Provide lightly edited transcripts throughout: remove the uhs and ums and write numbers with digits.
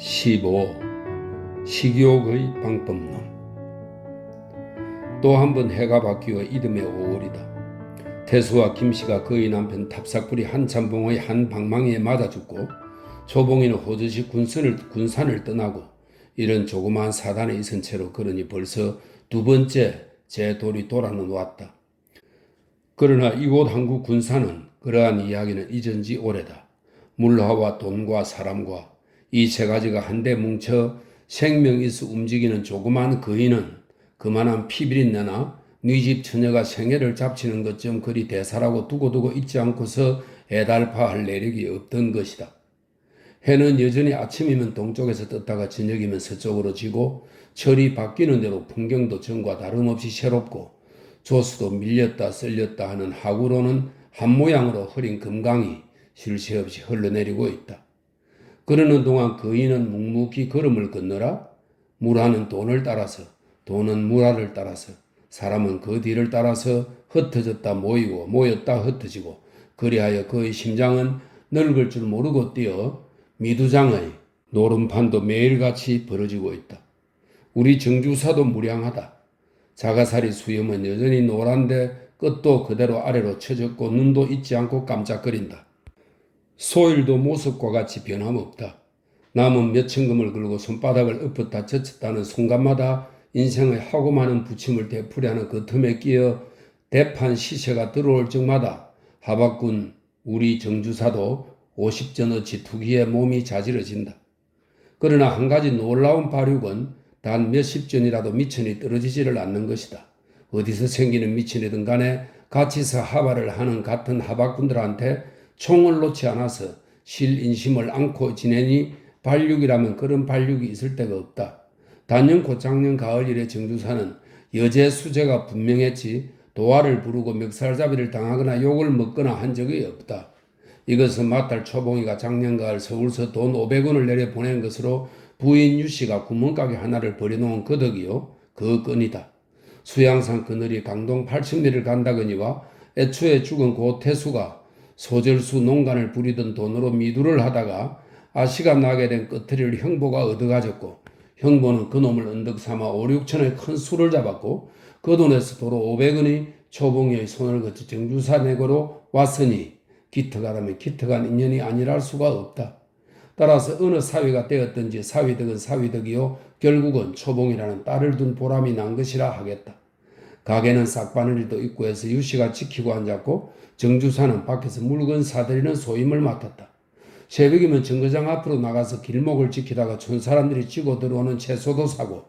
15. 식욕의 방법론. 또 한 번 해가 바뀌어 이듬해 5월이다. 태수와 김씨가 그의 남편 탑삭불이 한참봉의 한 방망이에 맞아 죽고 초봉이는 호젓이 군산을 떠나고 이런 조그마한 사단에 있은 채로 그러니 벌써 두 번째 제 돌이 돌아는 왔다. 그러나 이곳 한국 군산은 그러한 이야기는 잊은 지 오래다. 물화와 돈과 사람과 이 세 가지가 한데 뭉쳐 생명이 있어 움직이는 조그만 거인은 그만한 피비린내나 네 집 처녀가 생애를 잡치는 것좀 그리 대사라고 두고두고 있지 않고서 애달파할 내력이 없던 것이다. 해는 여전히 아침이면 동쪽에서 떴다가 저녁이면 서쪽으로 지고 철이 바뀌는 대로 풍경도 전과 다름없이 새롭고 조수도 밀렸다 쓸렸다 하는 하구로는 한 모양으로 흐린 금강이 쉴 새 없이 흘러내리고 있다. 그러는 동안 거인은 묵묵히 걸음을 건너라 물하는 돈을 따라서 돈은 물하를 따라서 사람은 그 뒤를 따라서 흩어졌다 모이고 모였다 흩어지고 그리하여 그의 심장은 늙을 줄 모르고 뛰어 미두장의 노름판도 매일같이 벌어지고 있다. 우리 정주사도 무량하다. 자가살이 수염은 여전히 노란데 끝도 그대로 아래로 쳐졌고 눈도 잊지 않고 깜짝거린다. 소일도 모습과 같이 변함없다. 남은 몇 천금을 걸고 손바닥을 엎었다 젖혔다는 순간마다 인생의 하고 많은 부침을 되풀이하는 그 틈에 끼어 대판 시세가 들어올 적마다 하박군 우리 정주사도 50전어치 투기에 몸이 자지러진다. 그러나 한 가지 놀라운 발육은 단 몇십 전이라도 미천이 떨어지지를 않는 것이다. 어디서 생기는 미천이든 간에 같이서 하발을 하는 같은 하박군들한테 총을 놓지 않아서 실인심을 안고 지내니 발육이라면 그런 발육이 있을 데가 없다. 단연코 작년 가을 이래 정주사는 여제 수재가 분명했지 도화를 부르고 멱살잡이를 당하거나 욕을 먹거나 한 적이 없다. 이것은 맏딸 초봉이가 작년 가을 서울서 돈 500원을 내려 보낸 것으로 부인 유씨가 구멍가게 하나를 버려놓은 그 덕이요. 그 끈이다. 수양산 그늘이 강동 80리를 간다거니와 애초에 죽은 고 태수가 소절수 농간을 부리던 돈으로 미두를 하다가 아시가 나게 된 끄트리를 형보가 얻어가졌고 형보는 그놈을 언덕 삼아 5, 6천의 큰 수를 잡았고 그 돈에서 도로 500원이 초봉이의 손을 거쳐 정주사 내고로 왔으니 기특하다면 기특한 인연이 아니랄 수가 없다. 따라서 어느 사위가 되었든지 사위덕은 사위덕이요 결국은 초봉이라는 딸을 둔 보람이 난 것이라 하겠다. 가게는 싹바늘이도 있고 해서 유씨가 지키고 앉았고 정주사는 밖에서 물건 사들이는 소임을 맡았다. 새벽이면 정거장 앞으로 나가서 길목을 지키다가 촌사람들이 쥐고 들어오는 채소도 사고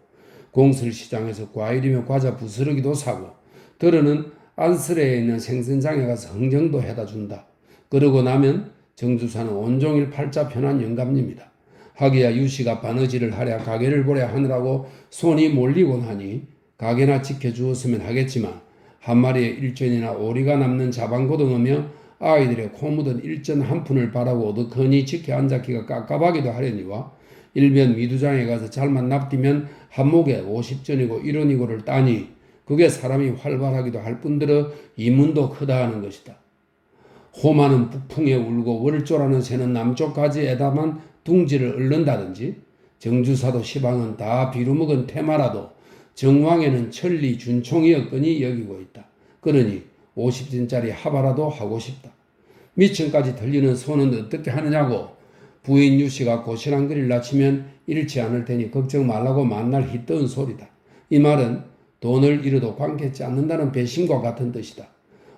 공설시장에서 과일이며 과자 부스러기도 사고 들어는 안스레에 있는 생선장에 가서 흥정도 해다 준다. 그러고 나면 정주사는 온종일 팔자 편한 영감입니다. 하기야 유씨가 바느질을 하랴 가게를 보랴 하느라고 손이 몰리곤 하니 가게나 지켜주었으면 하겠지만 한 마리의 일전이나 오리가 남는 자방고등어며 아이들의 코 묻은 일전 한 푼을 바라고 어둑하니 지켜 앉았기가 깝깝하기도 하려니와 일면 미두장에 가서 잘만 납디면 한 목에 50전이고 1원이고를 따니 그게 사람이 활발하기도 할 뿐더러 이문도 크다 하는 것이다. 호마는 북풍에 울고 월조라는 새는 남쪽까지 에다만 둥지를 읊는다든지 정주사도 시방은 다 비루먹은 테마라도 정왕에는 천리 준총이었거니 여기고 있다. 그러니 50전짜리 하바라도 하고 싶다. 미천까지 들리는 손은 어떻게 하느냐고 부인 유씨가 고시란 글을 낮추면 잃지 않을 테니 걱정 말라고 만날 희떠은 소리다. 이 말은 돈을 잃어도 관계치 않는다는 배신과 같은 뜻이다.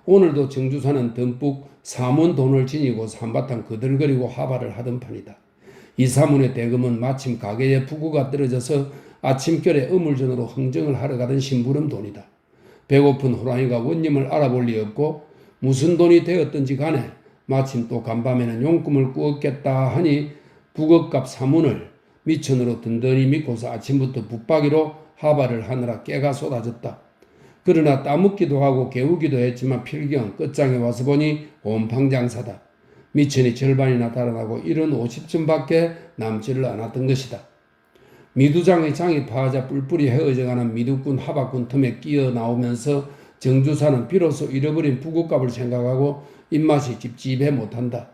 오늘도 정주사는 듬뿍 사문 돈을 지니고 한바탕 그들거리고 하바를 하던 판이다. 이 사문의 대금은 마침 가게에 부구가 떨어져서 아침결에 어물전으로 흥정을 하러 가던 심부름 돈이다. 배고픈 호랑이가 원님을 알아볼 리 없고 무슨 돈이 되었든지 간에 마침 또 간밤에는 용금을 꾸었겠다 하니 북엇값 사문을 미천으로 든든히 믿고서 아침부터 붙박이로 하바를 하느라 깨가 쏟아졌다. 그러나 따먹기도 하고 개우기도 했지만 필경 끝장에 와서 보니 온팡장사다. 미천이 절반이나 달아나고 이런 50전밖에 남지를 않았던 것이다. 미두장의 장이 파하자 뿔뿔이 헤어져가는 미두꾼 하박군 틈에 끼어 나오면서 정주사는 비로소 잃어버린 부국값을 생각하고 입맛이 찝찝해 못한다.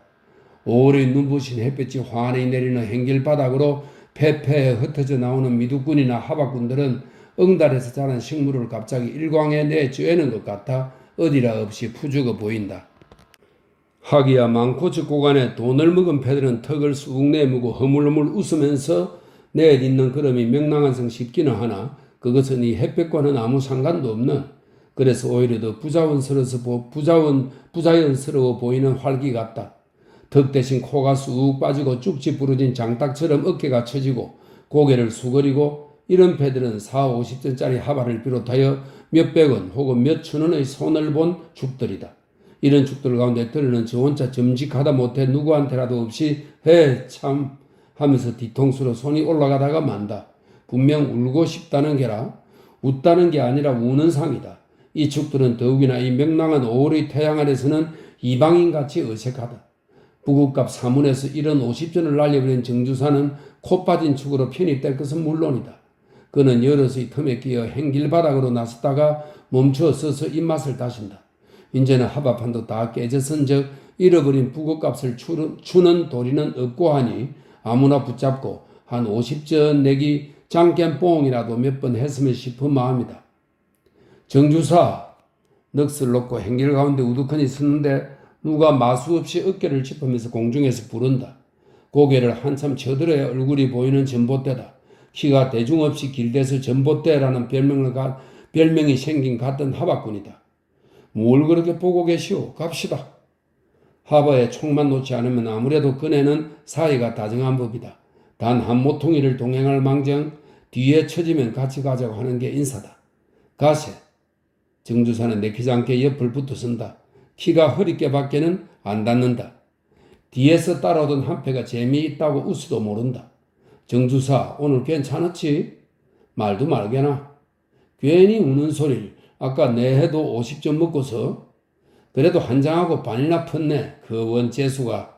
오래 눈부신 햇볕이 환히 내리는 행길바닥으로 폐폐에 흩어져 나오는 미두꾼이나 하박꾼들은 응달에서 자란 식물을 갑자기 일광에 내쬐는 것 같아 어디라 없이 푸죽어 보인다. 하기야 망코츠 고간에 돈을 먹은 패들은 턱을 쑥 내밀고 허물허물 웃으면서 내딛는 걸음이 명랑한 성 싶기는 하나 그것은 이 햇볕과는 아무 상관도 없는, 그래서 오히려 더 부자연스러워 보이는 활기 같다. 턱 대신 코가 쑥 빠지고 쭉지 부러진 장딱처럼 어깨가 처지고 고개를 수그리고 이런 패들은 40, 50전짜리 하바를 비롯하여 몇백 원 혹은 몇천 원의 손을 본 죽들이다. 이런 죽들 가운데 들으는 저 혼자 점직하다 못해 누구한테라도 없이 참 하면서 뒤통수로 손이 올라가다가 만다. 분명 울고 싶다는 게라 웃다는 게 아니라 우는 상이다. 이 죽들은 더욱이나 이 명랑한 5월의 태양 아래서는 이방인같이 어색하다. 부국갑 사문에서 이런 50전을 날려버린 정주사는 코 빠진 축으로 편입될 것은 물론이다. 그는 여럿의 틈에 끼어 행길바닥으로 나섰다가 멈추어 서서 입맛을 다신다. 이제는 하바판도 다 깨졌은즉 잃어버린 부국값을 추는 도리는 없고 하니 아무나 붙잡고 한 50전 내기 장겜뽕이라도 몇 번 했으면 싶은 마음이다. 정주사, 넋을 놓고 행길 가운데 우두커니 섰는데 누가 마수 없이 어깨를 짚으면서 공중에서 부른다. 고개를 한참 쳐들어야 얼굴이 보이는 전봇대다. 키가 대중 없이 길대서 전봇대라는 별명이 생긴 같던 하박군이다. 뭘 그렇게 보고 계시오? 갑시다. 하바에 총만 놓지 않으면 아무래도 그네는 사이가 다정한 법이다. 단 한 모퉁이를 동행할 망정 뒤에 처지면 같이 가자고 하는 게 인사다. 가세. 정주사는 내키지 않게 옆을 붙어 선다. 키가 허리깨밖에는 안 닿는다. 뒤에서 따라오던 한패가 재미있다고 웃어도 모른다. 정주사, 오늘 괜찮았지? 말도 말게나. 괜히 우는 소리를 아까 내 해도 50점 먹고서 그래도 한 장하고 반이나 폈네. 그 원재수가.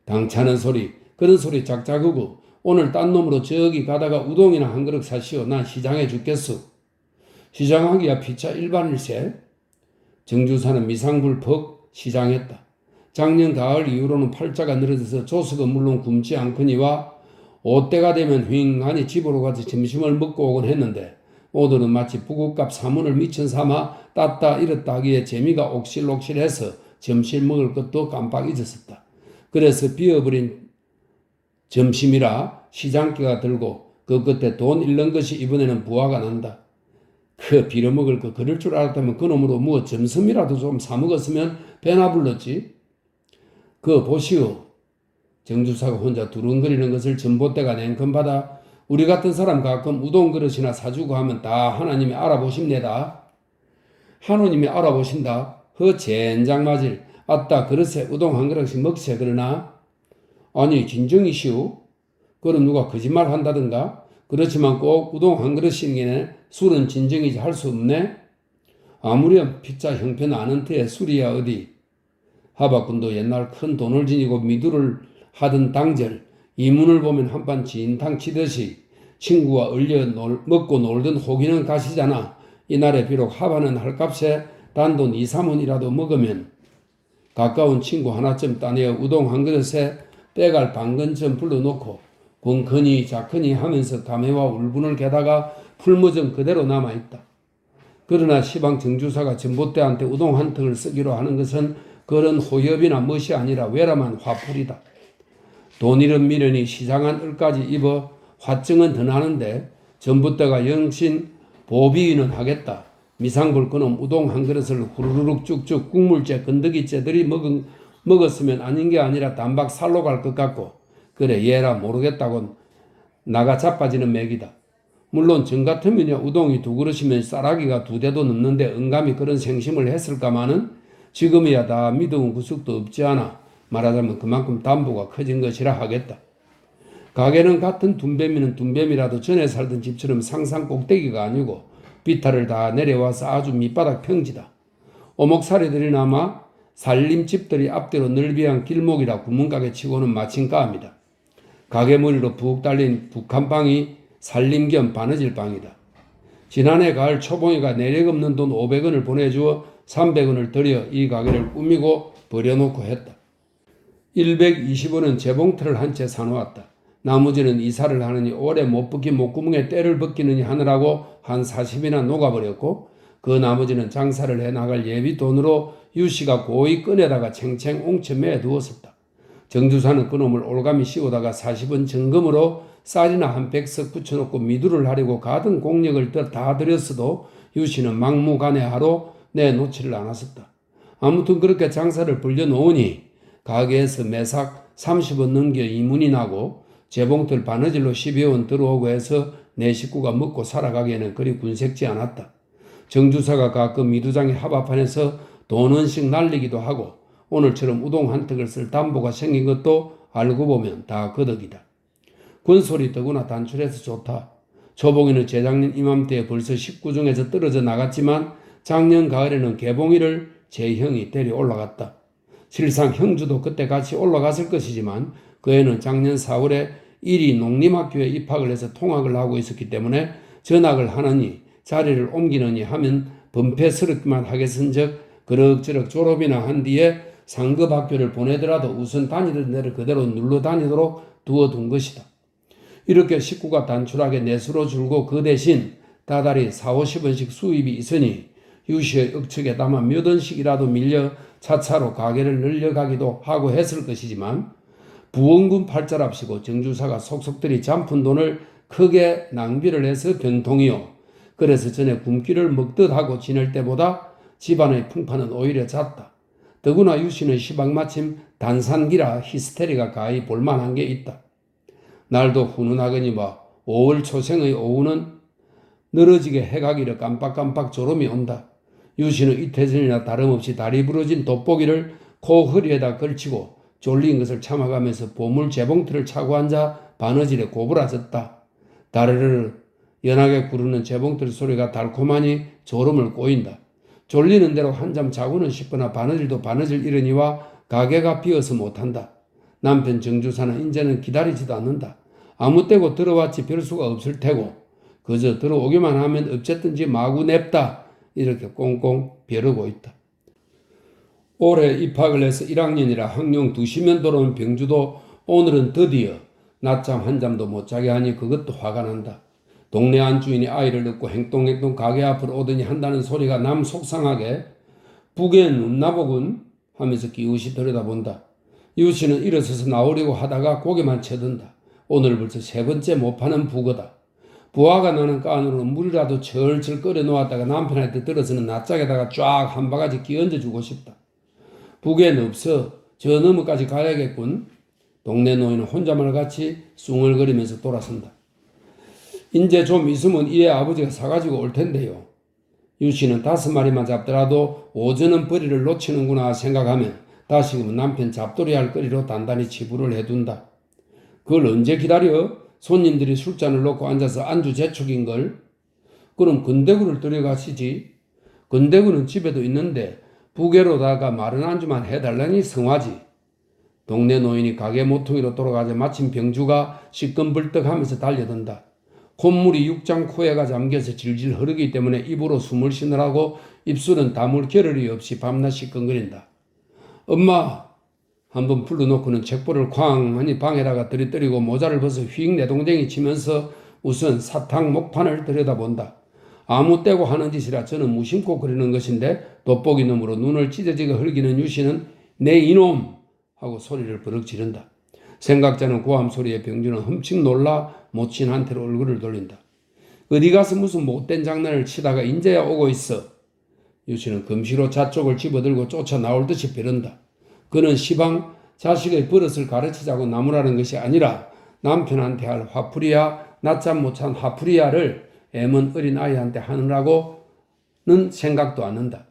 당차는 소리, 그런 소리 짝짝하고 오늘 딴 놈으로 저기 가다가 우동이나 한 그릇 사시오. 난 시장해 죽겠소. 시장하기야 피차 일반일세. 정주사는 미상불 퍽 시장했다. 작년 가을 이후로는 팔자가 늘어져서 조석은 물론 굶지 않거니와 옷때가 되면 휑하니 집으로 가서 점심을 먹고 오곤 했는데 오늘은 마치 부국값 사문을 미천 삼아 땄다 잃었다 하기에 재미가 옥실옥실해서 점심 먹을 것도 깜빡 잊었었다. 그래서 비어버린 점심이라 시장기가 들고 그 끝에 돈 잃는 것이 이번에는 부화가 난다. 그 빌어먹을 거 그럴 줄 알았다면 그놈으로 뭐 점심이라도 좀 사먹었으면 배나 불렀지. 그거 보시오. 정주사가 혼자 두릉거리는 것을 전봇대가 냉큼 받아 우리 같은 사람 가끔 우동 그릇이나 사주고 하면 다 하나님이 알아보십니다. 하나님이 알아보신다. 허 젠장 맞을. 아따 그릇에 우동 한 그릇씩 먹세 그러나? 아니 진정이시오? 그럼 누가 거짓말 한다든가? 그렇지만 꼭 우동 한 그릇이네. 술은 진정이지 할 수 없네. 아무렴 피자 형편 아는 테에 술이야 어디. 하박군도 옛날 큰 돈을 지니고 미두를 하던 당절 이문을 보면 한판 진탕 치듯이 친구와 먹고 놀던 호기는 가시잖아. 이날에 비록 하바는 할값에 단돈 2, 3원이라도 먹으면 가까운 친구 하나쯤 따내어 우동 한 그릇에 빼갈 반근쯤 불러놓고 권커니 자커니 하면서 감회와 울분을 게다가 풀무정 그대로 남아있다. 그러나 시방 정주사가 전봇대한테 우동 한 턱을 쓰기로 하는 것은 그런 호협이나 멋이 아니라 외람한 화풀이다. 돈 잃은 미련이 시장한 을까지 입어 화증은 더 나는데 전봇대가 영신 보비는 하겠다. 미상볼 그놈 우동 한 그릇을 후루룩 쭉쭉 국물째 건더기째들이 먹었으면 아닌 게 아니라 단박 살로 갈 것 같고 그래 얘라 모르겠다곤 나가 자빠지는 맥이다. 물론 전 같으면요 우동이 두 그릇이면 쌀아기가 2대도 넘는데 응감이 그런 생심을 했을까마는 지금이야 다 믿어온 구석도 없지 않아. 말하자면 그만큼 담보가 커진 것이라 하겠다. 가게는 같은 둔뱀이는 둔뱀이라도 전에 살던 집처럼 상상 꼭대기가 아니고 비탈을 다 내려와서 아주 밑바닥 평지다. 오목사리들이나마 살림집들이 앞뒤로 넓이한 길목이라 구문가게 치고는 마침가합니다. 가게 머리로 푹 달린 북한방이 살림 겸 바느질 방이다. 지난해 가을 초봉이가 내력 없는 돈 500원을 보내주어 300원을 들여 이 가게를 꾸미고 버려놓고 했다. 120원은 재봉틀을 한 채 사놓았다. 나머지는 이사를 하느니 오래 못 벗긴 목구멍에 때를 벗기느니 하느라고 한 40이나 녹아버렸고 그 나머지는 장사를 해나갈 예비 돈으로 유씨가 고이 꺼내다가 챙챙 옹쳐 매두었었다. 정주사는 그놈을 올가미 씌우다가 40은 정금으로 쌀이나 한 100석 붙여놓고 미두를 하려고 가든 공력을 다 들였어도 유씨는 막무가내하로 내놓지를 않았었다. 아무튼 그렇게 장사를 벌려놓으니 가게에서 매삭 30원 넘겨 이문이 나고 재봉틀 바느질로 12원 들어오고 해서 내 식구가 먹고 살아가기에는 그리 군색지 않았다. 정주사가 가끔 미두장의 합합판에서 돈 원씩 날리기도 하고 오늘처럼 우동 한 턱을 쓸 담보가 생긴 것도 알고 보면 다 거덕이다. 군소리 더구나 단출해서 좋다. 초봉이는 재작년 이맘때에 벌써 식구 중에서 떨어져 나갔지만 작년 가을에는 개봉이를 제 형이 데려 올라갔다. 실상 형주도 그때 같이 올라갔을 것이지만 그 애는 작년 4월에 일이 농림학교에 입학을 해서 통학을 하고 있었기 때문에 전학을 하느니 자리를 옮기느니 하면 범패스럽기만 하겠은즉 그럭저럭 졸업이나 한 뒤에 상급학교를 보내더라도 우선 다니던 데를 그대로 눌러 다니도록 두어둔 것이다. 이렇게 식구가 단출하게 내수로 줄고 그 대신 다달이 40-50원씩 수입이 있으니 유씨의 억척에 담아 몇 원씩이라도 밀려 차차로 가게를 늘려가기도 하고 했을 것이지만 부원군 팔자랍시고 정주사가 속속들이 잔푼 돈을 크게 낭비를 해서 병통이요. 그래서 전에 굶기를 먹듯 하고 지낼 때보다 집안의 풍파는 오히려 잦다. 더구나 유씨는 시방마침 단산기라 히스테리가 가히 볼만한 게 있다. 날도 훈훈하거니와 5월 초생의 오후는 늘어지게 해가기를 깜빡깜빡 졸음이 온다. 유씨는 이틀 전이나 다름없이 다리 부러진 돋보기를 코 허리에다 걸치고 졸린 것을 참아가면서 보물 재봉틀을 차고 앉아 바느질에 고부라졌다. 다르르 연하게 구르는 재봉틀 소리가 달콤하니 졸음을 꼬인다. 졸리는 대로 한잠 자고는 싶으나 바느질도 바느질 이러니와 가게가 비어서 못한다. 남편 정주사는 이제는 기다리지도 않는다. 아무 때고 들어왔지 별 수가 없을 테고 그저 들어오기만 하면 어쨌든지 마구 냅다 이렇게 꽁꽁 벼르고 있다. 올해 입학을 해서 1학년이라 학령 2시면 돌아온 병주도 오늘은 드디어 낮잠 한 잠도 못 자게 하니 그것도 화가 난다. 동네 안주인이 아이를 넣고 행동행동 가게 앞으로 오더니 한다는 소리가 남 속상하게 북엔 없나보군 하면서 기웃이 들여다본다. 유씨는 일어서서 나오려고 하다가 고개만 쳐든다. 오늘 벌써 3번째 못 파는 북어다. 부하가 나는 깐으로 물이라도 철철 끓여 놓았다가 남편한테 들어서는 낯짝에다가 쫙 한 바가지 끼얹어주고 싶다. 북엔 없어. 저 너머까지 가야겠군. 동네 노인은 혼자말 같이 숭얼거리면서 돌아선다. 이제 좀 있으면 이애 아버지가 사가지고 올 텐데요. 유씨는 5마리만 잡더라도 오전은 벌이를 놓치는구나 생각하면 다시금 남편 잡돌이할 거리로 단단히 치부를 해둔다. 그걸 언제 기다려? 손님들이 술잔을 놓고 앉아서 안주 재촉인걸. 그럼 건대구를 들여가시지. 건대구는 집에도 있는데 부계로다가 마른 안주만 해달라니 성화지. 동네 노인이 가게 모퉁이로 돌아가자 마침 병주가 시끈불떡하면서 달려든다. 콧물이 육장코에가 잠겨서 질질 흐르기 때문에 입으로 숨을 쉬느라고 입술은 다물 겨를이 없이 밤낮 시끈거린다. 엄마! 한번 불러놓고는 책보를 쾅하니 방에다가 들이뜨리고 모자를 벗어 휙 내동댕이 치면서 우선 사탕 목판을 들여다본다. 아무 때고 하는 짓이라 저는 무심코 그리는 것인데 돋보기 너머로 눈을 찢어지게 흘기는 유씨는 내 이놈! 하고 소리를 버럭 지른다. 생각자는 고함 소리에 병주는 흠칫 놀라 모친 한테로 얼굴을 돌린다. 어디 가서 무슨 못된 장난을 치다가 인제야 오고 있어. 유씨는 금시로 자쪽을 집어들고 쫓아 나올 듯이 벼른다. 그는 시방 자식의 버릇을 가르치자고 나무라는 것이 아니라 남편한테 할 화풀이야 낮잠 못 잔 화풀이야를 애먼 어린 아이한테 하느라고는 생각도 않는다.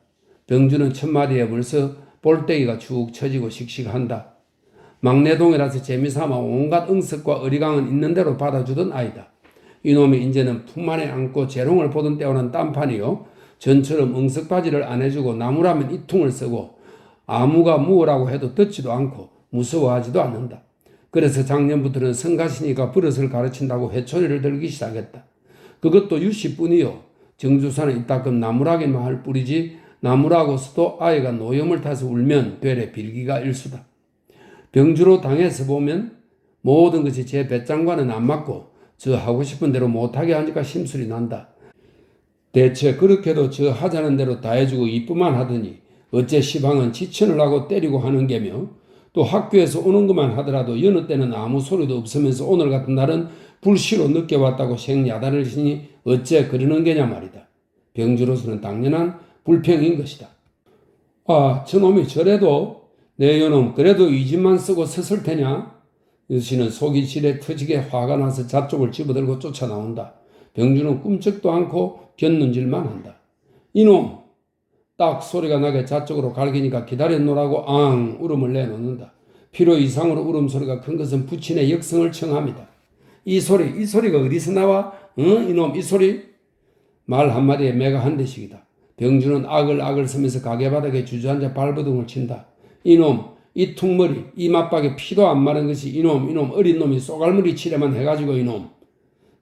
병주는 첫마디에 벌써 볼때기가 축 처지고 씩씩한다. 막내동이라서 재미삼아 온갖 응석과 어리광은 있는 대로 받아주던 아이다. 이놈이 이제는 품 안에 안고 재롱을 보던 때와는 딴판이요. 전처럼 응석바지를 안 해주고 나무라면 이퉁을 쓰고 아무가 무엇라고 해도 듣지도 않고 무서워하지도 않는다. 그래서 작년부터는 성가시니까 버릇을 가르친다고 회초리를 들기 시작했다. 그것도 유씨뿐이요. 정주사는 이따금 나무라기만 할 뿐이지 나무라고서도 아이가 노염을 타서 울면 되레 빌기가 일수다. 병주로 당해서 보면 모든 것이 제 배짱과는 안 맞고 저 하고 싶은 대로 못하게 하니까 심술이 난다. 대체 그렇게도 저 하자는 대로 다 해주고 이쁘만 하더니 어째 시방은 지천을 하고 때리고 하는 게며 또 학교에서 오는 것만 하더라도 여느 때는 아무 소리도 없으면서 오늘 같은 날은 불시로 늦게 왔다고 생야단을 치니 어째 그러는 게냐 말이다. 병주로서는 당연한 불평인 것이다. 아, 저놈이 저래도 내 요놈 그래도 이 집만 쓰고 섰을 테냐? 유씨는 속이 지레 터지게 화가 나서 잣쪽을 집어들고 쫓아나온다. 병주는 꿈쩍도 않고 곁눈질만 한다. 이놈! 딱 소리가 나게 잣쪽으로 갈기니까 기다려노라고 앙 울음을 내놓는다. 필요 이상으로 울음소리가 큰 것은 부친의 역성을 청합니다. 이 소리가 어디서 나와? 이놈 이 소리? 말 한마디에 매가 한 대씩이다. 병주는 아글아글 서면서 가게바닥에 주저앉아 발버둥을 친다. 이놈, 이 퉁머리, 이 맞박에 피도 안 마른 것이 이놈 어린 놈이 쏘갈머리 치려만 해가지고 이놈.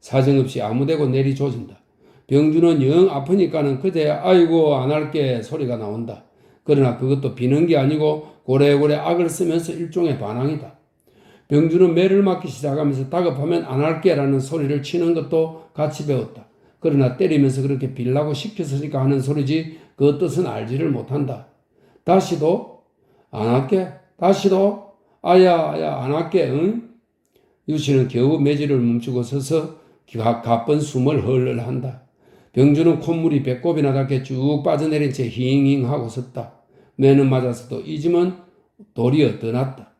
사정없이 아무데고 내리조진다. 병주는 영 아프니까는 그제야 아이고 안 할게 소리가 나온다. 그러나 그것도 비는 게 아니고 고래고래 악을 쓰면서 일종의 반항이다. 병주는 매를 맞기 시작하면서 다급하면 안 할게라는 소리를 치는 것도 같이 배웠다. 그러나 때리면서 그렇게 빌라고 시켰으니까 하는 소리지 그 뜻은 알지를 못한다. 다시도 안 할게? 다시도? 아야 안 할게 응? 유씨는 겨우 매질을 멈추고 서서 가쁜 숨을 헐헐한다. 병주는 콧물이 배꼽이나 닿게 쭉 빠져내린 채 힝힝 하고 섰다. 매는 맞아서도 이 짐은 도리어 떠났다.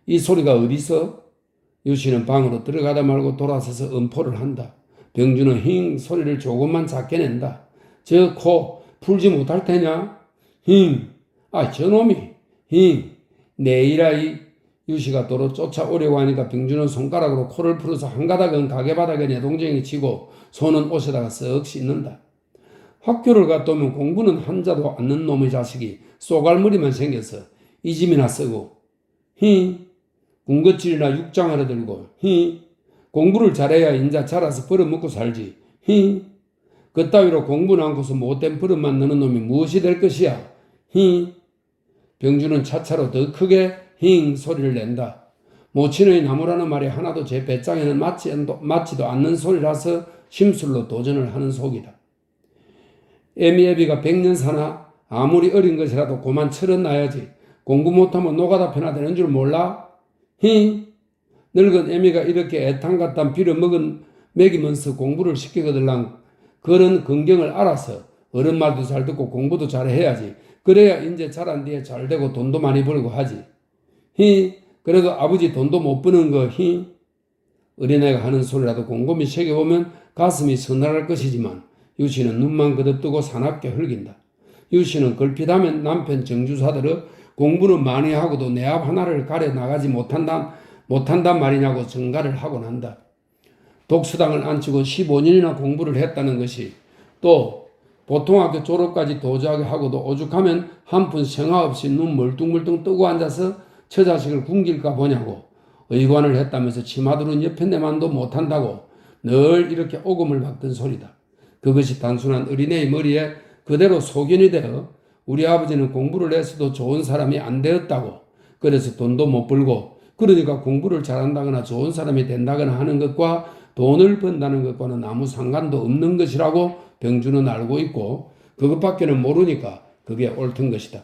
이 소리가 어디서? 유씨는 방으로 들어가다 말고 돌아서서 음포를 한다. 병주는 힝 소리를 조금만 작게 낸다. 저 코 풀지 못할 테냐? 힝. 아 저놈이 힝. 내일아이. 유씨가 도로 쫓아오려고 하니까 병주는 손가락으로 코를 풀어서 한 가닥은 가게바닥에 내동쟁이 치고 손은 옷에다가 쓱 씻는다. 학교를 갔다 오면 공부는 한자도 않는 놈의 자식이 쏘갈머리만 생겨서 이 짐이나 쓰고 군것질이나 육장하러 들고 공부를 잘해야 인자 자라서 벌어먹고 살지. 그따위로 공부는 않고서 못된 버릇만 넣는 놈이 무엇이 될 것이야. 병주는 차차로 더 크게 힝 소리를 낸다. 모친의 나무라는 말이 하나도 제 배짱에는 맞지도 않는 소리라서 심술로 도전을 하는 속이다. 애미애비가 100년 사나 아무리 어린 것이라도 고만 철은 나야지. 공부 못하면 노가다 편하 되는 줄 몰라? 늙은 애미가 이렇게 애탄같단 먹이면서 공부를 시키거들랑 그런 긍경을 알아서 어른 말도 잘 듣고 공부도 잘 해야지. 그래야 이제 자란 뒤에 잘 되고 돈도 많이 벌고 하지. 그래도 아버지 돈도 못 버는 거 어린애가 하는 소리라도 곰곰이 새겨보면 가슴이 서늘할 것이지만 유씨는 눈만 거듭뜨고 사납게 흘긴다. 유씨는 걸핏하면 남편 정주사들은 공부는 많이 하고도 내 앞 하나를 가려 나가지 못한단 말이냐고 정가를 하곤 한다. 독서당을 앉히고 15년이나 공부를 했다는 것이 또 보통학교 졸업까지 도저하게 하고도 오죽하면 한푼 생각 없이 눈 멀뚱멀뚱 뜨고 앉아서 저 자식을 굶길까 보냐고 의관을 했다면서 치마두른 옆에 내만도 못한다고 늘 이렇게 오금을 박던 소리다. 그것이 단순한 어린애의 머리에 그대로 소견이 되어 우리 아버지는 공부를 해서도 좋은 사람이 안 되었다고 그래서 돈도 못 벌고 그러니까 공부를 잘한다거나 좋은 사람이 된다거나 하는 것과 돈을 번다는 것과는 아무 상관도 없는 것이라고 병주는 알고 있고 그것밖에는 모르니까 그게 옳던 것이다.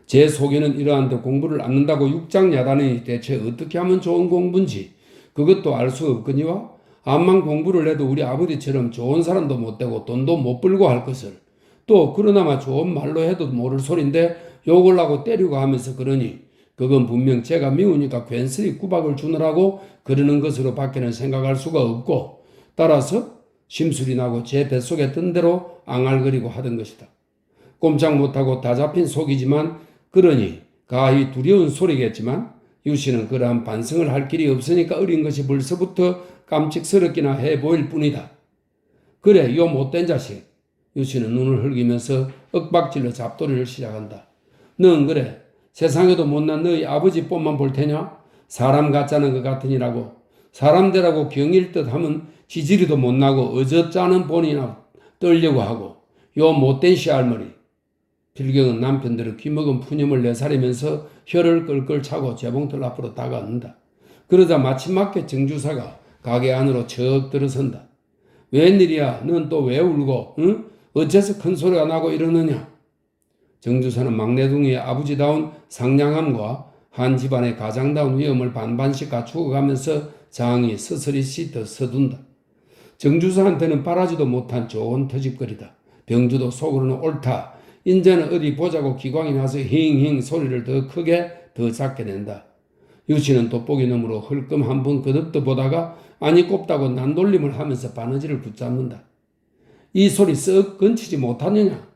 제 소견은 이러한데 공부를 안 한다고 육장야단이 대체 어떻게 하면 좋은 공부인지 그것도 알 수 없거니와 암만 공부를 해도 우리 아버지처럼 좋은 사람도 못 되고 돈도 못 벌고 할 것을 또 그러나마 좋은 말로 해도 모를 소린데 욕을 하고 때리고 하면서 그러니 그건 분명 제가 미우니까 괜스레 구박을 주느라고 그러는 것으로 밖에는 생각할 수가 없고 따라서 심술이 나고 제 뱃속에 뜬 대로 앙알거리고 하던 것이다. 꼼짝 못하고 다 잡힌 속이지만 그러니 가히 두려운 소리겠지만 유씨는 그러한 반성을 할 길이 없으니까 어린 것이 벌써부터 깜찍스럽기나 해 보일 뿐이다. 그래 요 못된 자식. 유씨는 눈을 흘기면서 윽박질러 잡돌이를 시작한다. 넌 그래 세상에도 못난 너희 아버지 뽐만 볼 테냐? 사람 같자는 것 같으니라고 사람들하고 경일 듯 하면 지지리도 못나고 어저짜는 본이나 떨려고 하고 요 못된 시할머니. 필경은 남편들의 귀먹은 푸념을 내사리면서 혀를 끌끌 차고 재봉틀 앞으로 다가앉는다. 그러자 마침 맞게 정주사가 가게 안으로 척 들어선다. 웬일이야? 넌 또 왜 울고? 응? 어째서 큰 소리가 나고 이러느냐? 정주사는 막내둥이의 아버지다운 상냥함과 한 집안의 가장다운 위엄을 반반씩 갖추어 가면서 장이 스스리 씻어 서둔다. 정주사한테는 바라지도 못한 좋은 터집거리다. 병주도 속으로는 옳다. 인제는 어디 보자고 기광이 나서 힝힝 소리를 더 크게 더 작게 낸다. 유치는 돋보기 너머로 흘끔 한 번 거듭떠 보다가 아니 꼽다고 난돌림을 하면서 바느질을 붙잡는다. 이 소리 썩 건치지 못하느냐?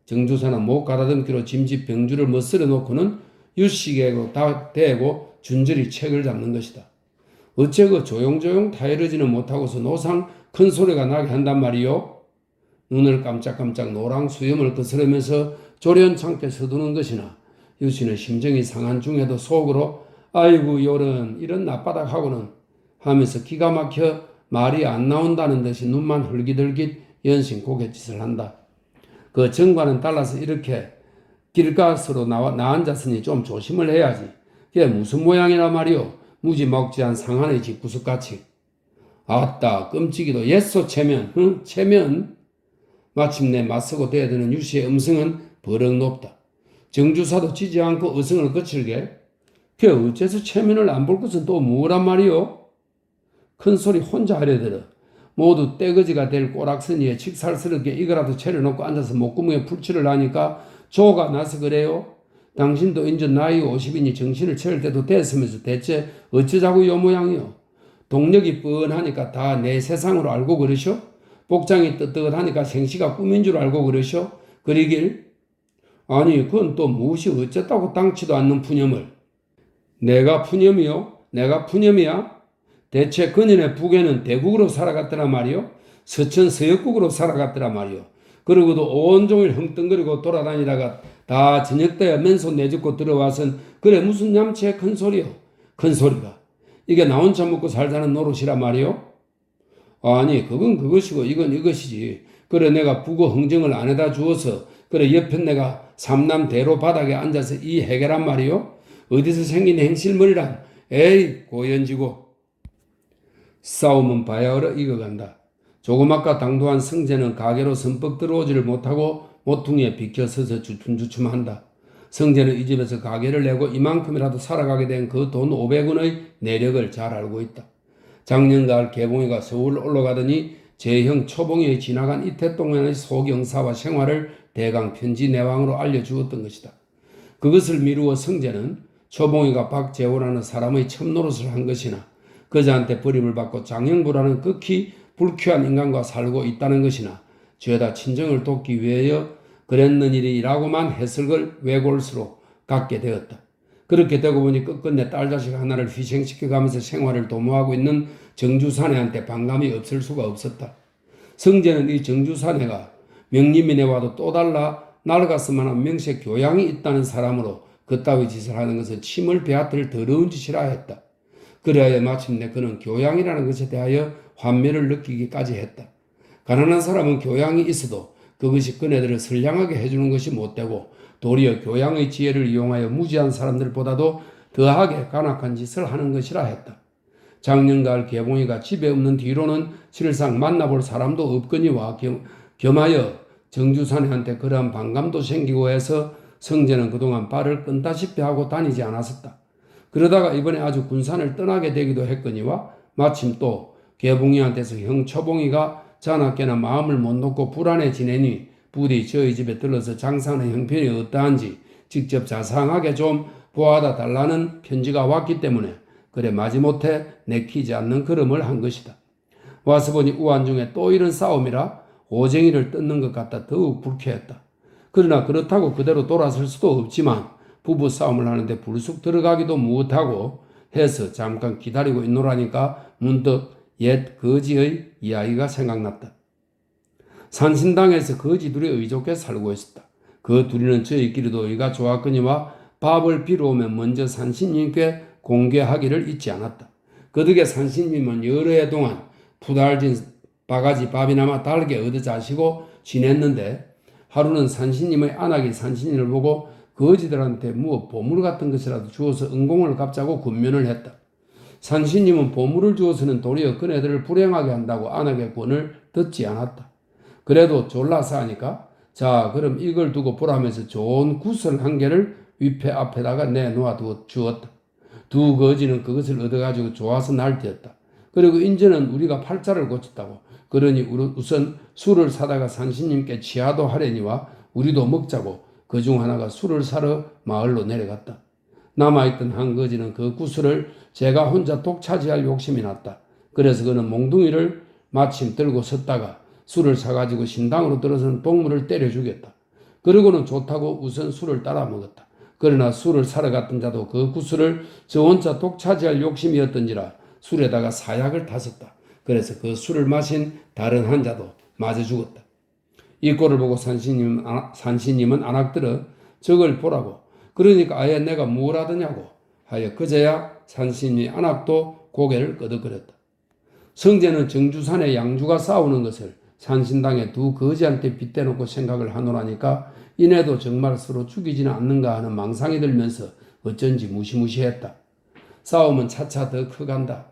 정주사는 목 가다듬기로 짐짓 병주를 멋쓰려 놓고는 유씨에게로 다 대고 준절히 책을 잡는 것이다. 어째 그 조용조용 타이르지는 못하고서 노상 큰 소리가 나게 한단 말이요? 눈을 깜짝깜짝 노랑 수염을 거스르면서 조련창게 서두는 것이나 유씨는 심정이 상한 중에도 속으로 아이고 요런 이런 낯바닥하고는 하면서 기가 막혀 말이 안 나온다는 듯이 눈만 흘기들깃 연신 고갯짓을 한다. 그 전과는 달라서 이렇게 길가스로 나 앉았으니 좀 조심을 해야지. 그게 무슨 모양이라 말이오. 무지 먹지한 상한의 집구석같이. 아따 끔찍이도 옛소 체면 응? 체면. 마침내 맞서고 대드는 유씨의 음성은 버럭 높다. 정주사도 지지 않고 어성을 거칠게 그게 어째서 체면을 안 볼 것은 또 뭐란 말이오? 큰 소리 혼자 하려들어. 모두 떼거지가 될 꼬락서니에 칙살스럽게 이거라도 차려놓고 앉아서 목구멍에 풀칠을 하니까 조가 나서 그래요? 당신도 인제 나이 50이니 정신을 차릴 때도 됐으면서 대체 어쩌자고 요 모양이요? 동력이 뻔하니까 다 내 세상으로 알고 그러쇼? 복장이 떳떳하니까 생시가 꿈인 줄 알고 그러쇼? 그러길? 아니 그건 또 무엇이 어쨌다고 당치도 않는 푸념을. 내가 푸념이요? 내가 푸념이야? 대체 그년의 부계는 대국으로 살아갔더라 말이요. 서천 서역국으로 살아갔더라 말이요. 그러고도 온종일 흥덩거리고 돌아다니다가 다 저녁 때야 맨손 내딛고 들어와선 그래 무슨 얌체의 큰 소리요. 큰 소리가. 이게 나 혼자 먹고 살자는 노릇이라 말이요. 아니 그건 그것이고 이건 이것이지. 그래 내가 부고 흥정을 안 해다 주어서 그래 옆에 내가 삼남 대로 바닥에 앉아서 이 해결한 말이요. 어디서 생긴 행실머리란. 에이 고연지고. 싸움은 봐야 얼어 익어간다. 조그맣고 당도한 성재는 가게로 선뻑 들어오지를 못하고 모퉁이에 비켜서서 주춤주춤한다. 성재는 이 집에서 가게를 내고 이만큼이라도 살아가게 된 그 돈 500원의 내력을 잘 알고 있다. 작년 가을 개봉이가 서울 올라가더니 제형 초봉이의 지나간 이태 동안의 소경사와 생활을 대강 편지 내왕으로 알려주었던 것이다. 그것을 미루어 성재는 초봉이가 박재호라는 사람의 첩노릇을 한 것이나 그자한테 버림을 받고 장영부라는 극히 불쾌한 인간과 살고 있다는 것이나 죄다 친정을 돕기 위하여 그랬느니라고만 해석을 외골수로 갖게 되었다. 그렇게 되고 보니 끝끝내 딸자식 하나를 희생시켜가면서 생활을 도모하고 있는 정주사내한테 반감이 없을 수가 없었다. 성재는 이 정주사내가 명리민에와도 또 달라 낡았으만한 명색 교양이 있다는 사람으로 그따위 짓을 하는 것은 침을 베앗을 더러운 짓이라 했다. 그래야 마침내 그는 교양이라는 것에 대하여 환멸을 느끼기까지 했다. 가난한 사람은 교양이 있어도 그것이 그네들을 선량하게 해주는 것이 못되고 도리어 교양의 지혜를 이용하여 무지한 사람들보다도 더하게 간악한 짓을 하는 것이라 했다. 작년 가을 개봉이가 집에 없는 뒤로는 실상 만나볼 사람도 없거니와 겸하여 정주사내한테 그러한 반감도 생기고 해서 성재는 그동안 발을 끈다시피 하고 다니지 않았었다. 그러다가 이번에 아주 군산을 떠나게 되기도 했거니와 마침 또 개봉이한테서 형 초봉이가 자나깨나 마음을 못 놓고 불안해지내니 부디 저희 집에 들러서 장사하는 형편이 어떠한지 직접 자상하게 좀 보아다 달라는 편지가 왔기 때문에 그래 마지못해 내키지 않는 걸음을 한 것이다. 와서 보니 우한중에 또 이런 싸움이라 오쟁이를 뜯는 것 같아 더욱 불쾌했다. 그러나 그렇다고 그대로 돌아설 수도 없지만 부부 싸움을 하는데 불쑥 들어가기도 못하고 해서 잠깐 기다리고 있노라니까 문득 옛 거지의 이야기가 생각났다. 산신당에서 거지 둘이 의좋게 살고 있었다. 그 둘이는 저희끼리도 의가 좋았거니와 밥을 비로오면 먼저 산신님께 공개하기를 잊지 않았다. 그 덕에 산신님은 여러 해 동안 푸달진 바가지 밥이나마 달게 얻어 자시고 지냈는데 하루는 산신님의 안악이 산신님을 보고 거지들한테 보물 같은 것이라도 주어서 은공을 갚자고 군면을 했다. 산신님은 보물을 주어서는 도리어 그네들을 불행하게 한다고 안악의 권을 듣지 않았다. 그래도 졸라서 하니까 자 그럼 이걸 두고 보라면서 좋은 구슬 한 개를 위패 앞에다가 내놓아 주었다. 두 거지는 그것을 얻어가지고 좋아서 날뛰었다. 그리고 인제는 우리가 팔자를 고쳤다고. 그러니 우선 술을 사다가 산신님께 치하도 하려니와 우리도 먹자고 그 중 하나가 술을 사러 마을로 내려갔다. 남아있던 한 거지는 그 구슬을 제가 혼자 독차지할 욕심이 났다. 그래서 그는 몽둥이를 마침 들고 섰다가 술을 사가지고 신당으로 들어서는 동무를 때려 주겠다. 그러고는 좋다고 우선 술을 따라 먹었다. 그러나 술을 사러 갔던 자도 그 구슬을 저 혼자 독차지할 욕심이었던지라 술에다가 사약을 탔었다. 그래서 그 술을 마신 다른 한 자도 맞아 죽었다. 이 꼴을 보고 산신님은 안악들어 저걸 보라고. 그러니까 아예 내가 뭘 하더냐고 하여 그제야 산신이 안악도 고개를 끄덕거렸다. 성제는 정주산의 양주가 싸우는 것을 산신당의 두 거지한테 빗대놓고 생각을 하노라니까 이내도 정말 서로 죽이지는 않는가 하는 망상이 들면서 어쩐지 무시무시했다. 싸움은 차차 더 커간다.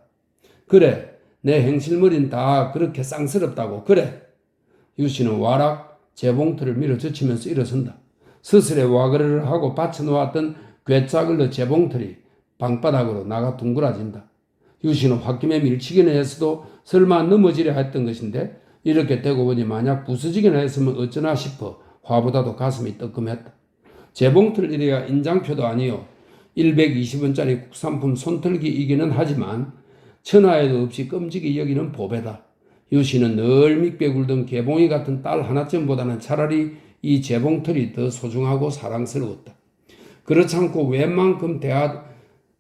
그래 내 행실머리는 다 그렇게 쌍스럽다고. 그래. 유씨는 와락 재봉틀을 밀어젖히면서 일어선다. 스스레 와그레를 하고 받쳐놓았던 괴짝을 재봉틀이 방바닥으로 나가 둥그라진다. 유씨는 홧김에 밀치기는 했어도 설마 넘어지려 했던 것인데 이렇게 되고 보니 만약 부서지기나 했으면 어쩌나 싶어 화보다도 가슴이 뜨끔했다. 재봉틀 이래야 인장표도 아니요 120원짜리 국산품 손털기이기는 하지만 천하에도 없이 끔찍이 여기는 보배다. 유씨는 늘 믿게 굴던 개봉이 같은 딸 하나쯤보다는 차라리 이 재봉틀이 더 소중하고 사랑스러웠다. 그렇지 않고 웬만큼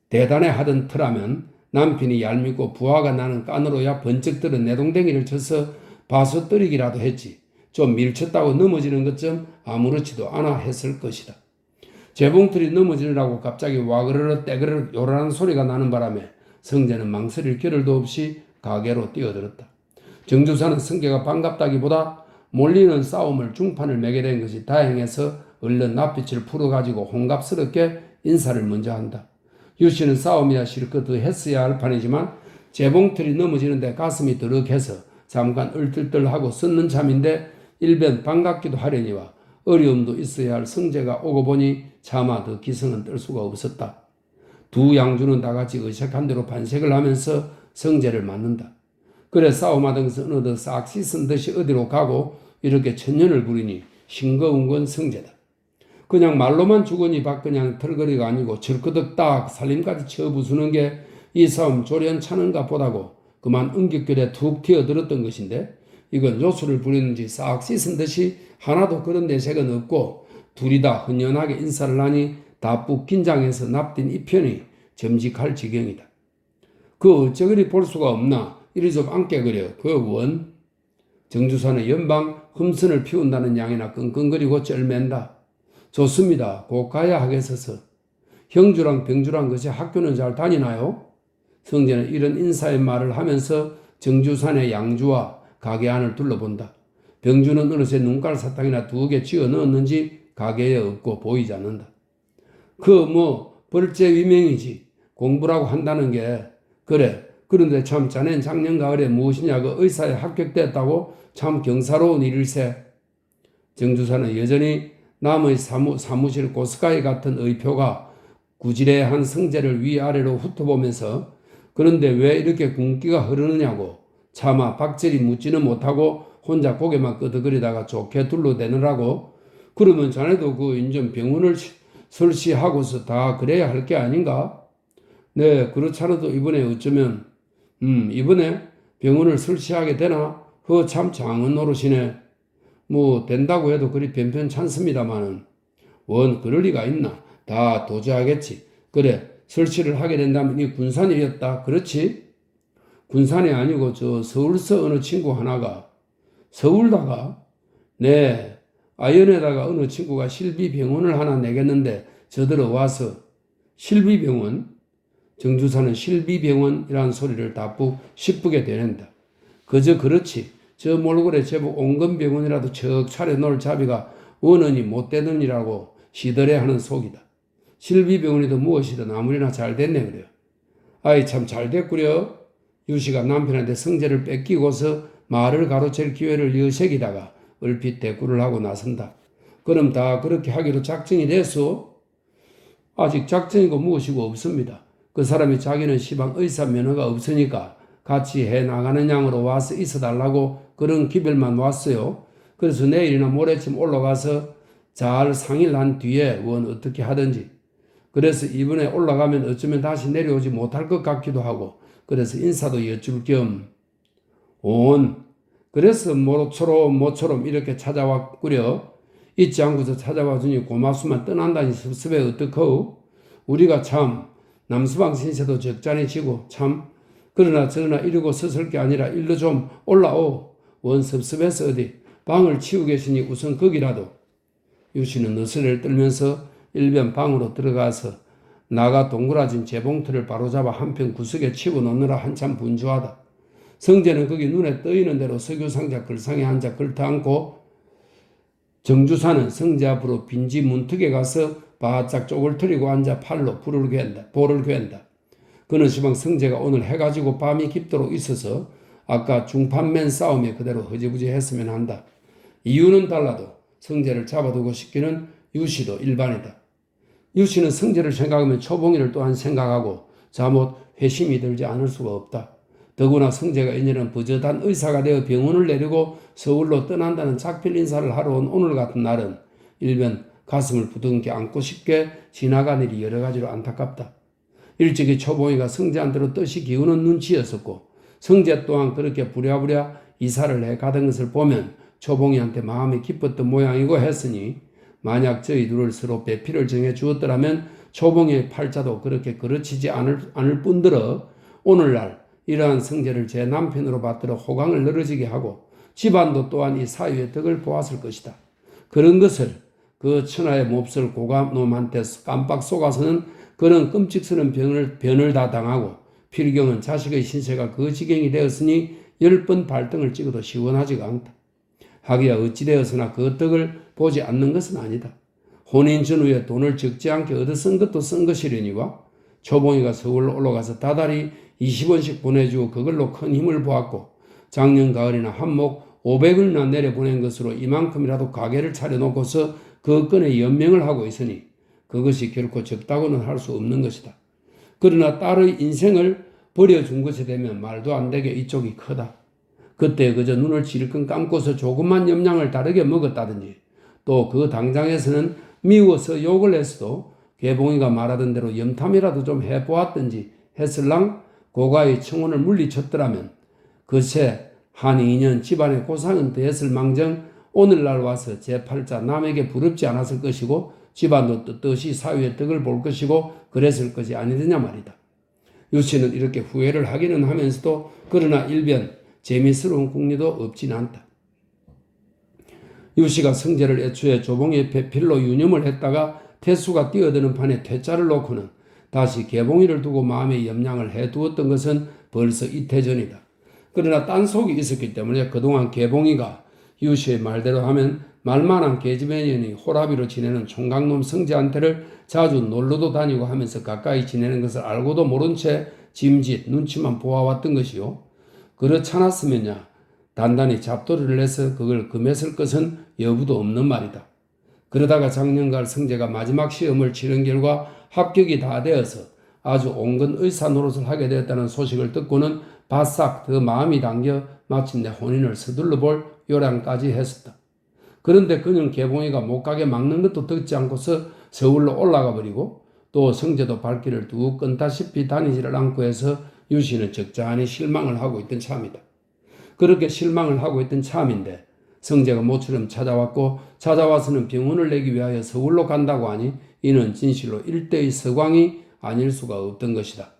대단해 하던 터라면 남편이 얄밉고 부하가 나는 깐으로야 번쩍 들어 내동댕이를 쳐서 바소뜨리기라도 했지. 좀 밀쳤다고 넘어지는 것 좀 아무렇지도 않아 했을 것이다. 재봉틀이 넘어지느라고 갑자기 와그르르 떼그르르 요란한 소리가 나는 바람에 성제는 망설일 겨를도 없이 가게로 뛰어들었다. 정주사는 성계가 반갑다기보다 몰리는 싸움을 중판을 매게 된 것이 다행해서 얼른 낯빛을 풀어가지고 홍갑스럽게 인사를 먼저 한다. 유씨는 싸움이야 실컷 더 했어야 할 판이지만 재봉틀이 넘어지는데 가슴이 드럭해서 잠깐 얼떨떨하고 썩는 참인데 일변 반갑기도 하려니와 어려움도 있어야 할 성제가 오고 보니 차마 더 기승은 뜰 수가 없었다. 두 양주는 다같이 의식한 대로 반색을 하면서 성제를 맞는다. 그래 싸움하던 것은 어느덧 싹 씻은 듯이 어디로 가고 이렇게 천년을 부리니 싱거운 건 성제다. 그냥 말로만 주거니 받그냥 털거리가 아니고 철끄덕 딱 살림까지 쳐 부수는 게 이 싸움 조련차는가 보다고 그만 응격결에 툭 튀어들었던 것인데 이건 요술을 부리는지 싹 씻은 듯이 하나도 그런 내색은 없고 둘이 다 흔연하게 인사를 하니 다뿌 긴장해서 납딘 이편이 점직할 지경이다. 그 어쩌그리 볼 수가 없나 이리 좀 앉게 그려. 그 원. 정주사는 연방 흠선을 피운다는 양이나 끙끙거리고 쩔맨다. 좋습니다. 곧 가야 하겠어서. 형주랑 병주랑 것이 학교는 잘 다니나요? 성제는 이런 인사의 말을 하면서 정주산의 양주와 가게 안을 둘러본다. 병주는 어느새 눈깔 사탕이나 2개 쥐어 넣었는지 가게에 없고 보이지 않는다. 벌제 위명이지. 공부라고 한다는 게. 그래. 그런데 참 자넨 작년 가을에 무엇이냐 그 의사에 합격됐다고 참 경사로운 일일세. 정주사는 여전히 남의 사무실 고스가이 같은 의표가 구지레한 성제를 위아래로 훑어보면서 그런데 왜 이렇게 군기가 흐르느냐고 차마 박절이 묻지는 못하고 혼자 고개만 끄덕거리다가 좋게 둘러대느라고 그러면 자네도 그 인전 병원을 설치하고서 다 그래야 할 게 아닌가? 네, 그렇잖아도 이번에 어쩌면 이번에 병원을 설치하게 되나? 참 장은 노릇이네. 된다고 해도 그리 변편찮습니다마는 원 그럴 리가 있나? 다 도저하겠지. 그래, 설치를 하게 된다면 이 군산이었다. 그렇지? 군산이 아니고 저 서울서 어느 친구 하나가 서울다가 네 아연에다가 어느 친구가 실비병원을 하나 내겠는데 저들어 와서 실비병원? 정주사는 실비병원이라는 소리를 다뿌 시쁘게 대낸다. 그저 그렇지. 저 몰골에 제법 옹건병원이라도 척 차려놓을 자비가 원언이 못되느니라고 시들해하는 속이다. 실비병원이든 무엇이든 아무리나 잘 됐네 그래요. 아이 참 잘됐구려. 유씨가 남편한테 성재를 뺏기고서 말을 가로챌 기회를 여색이다가 얼핏 대꾸를 하고 나선다. 그럼 다 그렇게 하기로 작정이 됐소? 아직 작정이고 무엇이고 없습니다. 그 사람이 자기는 시방 의사 면허가 없으니까 같이 해 나가는 양으로 와서 있어달라고 그런 기별만 왔어요. 그래서 내일이나 모레쯤 올라가서 잘 상의를 한 뒤에 원 어떻게 하든지. 그래서 이번에 올라가면 어쩌면 다시 내려오지 못할 것 같기도 하고 그래서 인사도 여쭐 겸 그래서 모처럼 이렇게 찾아왔구려. 잊지 않고서 찾아와 주니 고맙수만 떠난다니 섭섭해 어떡하오. 우리가 참 남수방 신세도 적잖해지고 참 그러나 저러나 이러고 서설 게 아니라 일로 좀 올라오. 원 섭섭해서 어디 방을 치우 계시니 우선 거기라도. 유씨는 너스레를 떨면서 일변 방으로 들어가서 나가 동그라진 재봉틀을 바로잡아 한편 구석에 치고 놓느라 한참 분주하다. 성재는 거기 눈에 떠있는 대로 석유상자 글상에 앉아 걸터앉고 정주사는 성재 앞으로 빈지 문턱에 가서 바짝 쪼글트리고 앉아 팔로 볼을 괜다. 그는 시방 성재가 오늘 해가지고 밤이 깊도록 있어서 아까 중판맨 싸움에 그대로 허지부지 했으면 한다. 이유는 달라도 성재를 잡아두고 싶기는 유씨도 일반이다. 유씨는 성재를 생각하면 초봉이를 또한 생각하고 잠옷 회심이 들지 않을 수가 없다. 더구나 성재가 이제는 버젓한 의사가 되어 병원을 내리고 서울로 떠난다는 작별 인사를 하러 온 오늘 같은 날은 일변 가슴을 부둥켜 안고 싶게 지나간 일이 여러 가지로 안타깝다. 일찍이 초봉이가 성재한테로 뜻이 기우는 눈치였었고 성재 또한 그렇게 부랴부랴 이사를 해 가던 것을 보면 초봉이한테 마음이 기뻤던 모양이고 했으니 만약 저희 둘을 서로 배필을 정해 주었더라면 초봉이의 팔자도 그렇게 그르치지 않을 뿐더러 오늘날 이러한 성재를 제 남편으로 받들어 호강을 늘어지게 하고 집안도 또한 이 사유의 덕을 보았을 것이다. 그런 것을 그 천하의 몹쓸 고감놈한테 깜빡 속아서는 그런 끔찍스러운 변을 다 당하고 필경은 자식의 신세가 그 지경이 되었으니 10번 발등을 찍어도 시원하지가 않다. 하기야 어찌되었으나 그 덕을 보지 않는 것은 아니다. 혼인 전후에 돈을 적지 않게 얻어 쓴 것도 쓴 것이려니와 초봉이가 서울로 올라가서 다달이 20원씩 보내주고 그걸로 큰 힘을 보았고 작년 가을이나 한몫 500원이나 내려보낸 것으로 이만큼이라도 가게를 차려놓고서 그 건에 연명을 하고 있으니 그것이 결코 적다고는 할 수 없는 것이다. 그러나 딸의 인생을 버려준 것에 되면 말도 안 되게 이쪽이 크다. 그때 그저 눈을 질끈 감고서 조금만 염량을 다르게 먹었다든지 또 그 당장에서는 미워서 욕을 했어도 개봉이가 말하던 대로 염탐이라도 좀 해보았든지 했을랑 고가의 청혼을 물리쳤더라면 그새 한 2년 집안의 고상은 더했을 망정 오늘날 와서 제8자 남에게 부럽지 않았을 것이고 집안도 떳떳이 사위의 덕을 볼 것이고 그랬을 것이 아니더냐 말이다. 유씨는 이렇게 후회를 하기는 하면서도 그러나 일변 재미스러운 궁리도 없진 않다. 유씨가 성재를 애초에 조봉의 배필로 유념을 했다가 태수가 뛰어드는 판에 퇴짜를 놓고는 다시 개봉이를 두고 마음의 염량을 해두었던 것은 벌써 이태 전이다. 그러나 딴속이 있었기 때문에 그동안 개봉이가 유씨의 말대로 하면 말만한 계집애년이 호라비로 지내는 총각놈 성재한테를 자주 놀러도 다니고 하면서 가까이 지내는 것을 알고도 모른 채 짐짓 눈치만 보아왔던 것이요. 그렇잖았으면야 단단히 잡돌이를 해서 그걸 금했을 것은 여부도 없는 말이다. 그러다가 작년갈 성재가 마지막 시험을 치른 결과 합격이 다 되어서 아주 온건 의사 노릇을 하게 되었다는 소식을 듣고는 바싹 더 마음이 당겨 마침내 혼인을 서둘러 볼 요량까지 했었다. 그런데 그는 개봉이가 못 가게 막는 것도 듣지 않고서 서울로 올라가 버리고 또 성재도 발길을 뚝 끊다시피 다니지를 않고 해서 유씨는 적잖이 실망을 하고 있던 참이다. 그렇게 실망을 하고 있던 참인데 성재가 모처럼 찾아와서는 병원을 내기 위하여 서울로 간다고 하니 이는 진실로 일대의 서광이 아닐 수가 없던 것이다.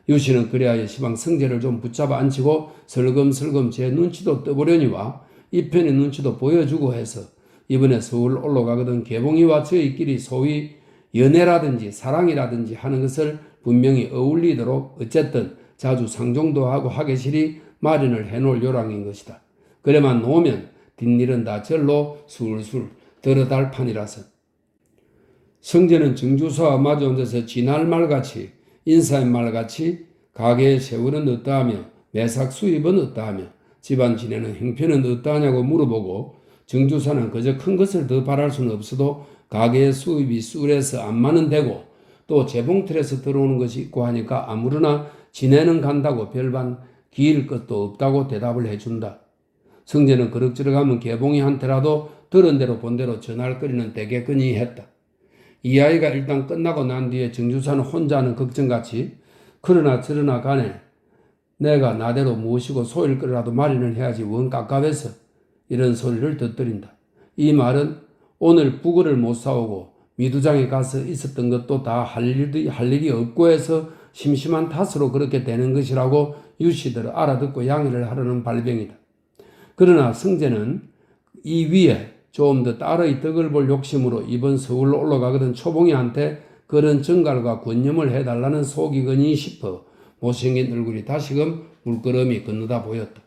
유씨는 그래야 시방 성재를 좀 붙잡아 앉히고 슬금슬금 제 눈치도 떠보려니와 이편의 눈치도 보여주고 해서 이번에 서울 올라가거든 개봉이와 저희끼리 소위 연애라든지 사랑이라든지 하는 것을 분명히 어울리도록 어쨌든 자주 상종도 하고 하계실이 마련을 해놓을 요량인 것이다. 그래만 놓으면 뒷일은 다 절로 술술 들어달 판이라서. 성재는 정주사와 마주 앉아서 지날 말같이 인사의 말같이 가게의 세월은 어떠하며 매삭 수입은 어떠하며 집안 지내는 형편은 어떠하냐고 물어보고 정주사는 그저 큰 것을 더 바랄 수는 없어도 가게의 수입이 술에서 안마는 되고 또 재봉틀에서 들어오는 것이 있고 하니까 아무르나 지내는 간다고 별반 기일 것도 없다고 대답을 해준다. 성재는 그럭저럭 하면 개봉이한테라도 들은 대로 본 대로 전할 거리는 되겠거니 했다. 이 아이가 일단 끝나고 난 뒤에 정주사는 혼자 하는 걱정같이 그러나 저러나 간에 내가 나대로 모시고 소일 거라도 마련을 해야지 원 깝깝해서 이런 소리를 듣드린다. 이 말은 오늘 부거를 못 사오고 미두장에 가서 있었던 것도 다 할 일이 없고 해서 심심한 탓으로 그렇게 되는 것이라고 유씨들 알아듣고 양해를 하려는 발병이다. 그러나 성재는 이 위에 좀 더 딸의 덕을 볼 욕심으로 이번 서울로 올라가거든 초봉이한테 그런 정갈과 권념을 해달라는 속이거니 싶어 못생긴 얼굴이 다시금 물끄러미 건너다 보였다.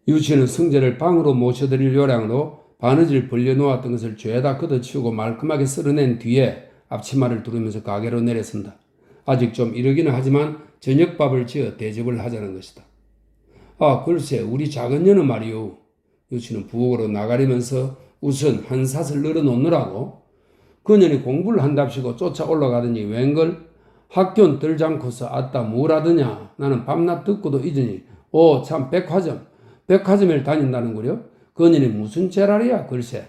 유씨는 성재를 방으로 모셔드릴 요량으로 바느질 벌려놓았던 것을 죄다 걷어치우고 말끔하게 쓸어낸 뒤에 앞치마를 두르면서 가게로 내려선다. 아직 좀 이르기는 하지만 저녁밥을 지어 대접을 하자는 것이다. 아, 글쎄 우리 작은 년은 말이오. 유씨는 부엌으로 나가리면서 우선 한 삿을 늘어놓느라고 그년이 공부를 한답시고 쫓아 올라가더니 웬걸 학교는 들지않고서 아따 뭐라더냐 나는 밤낮 듣고도 잊으니 참 백화점을 다닌다는구려. 그년이 무슨 재랄이야 글쎄.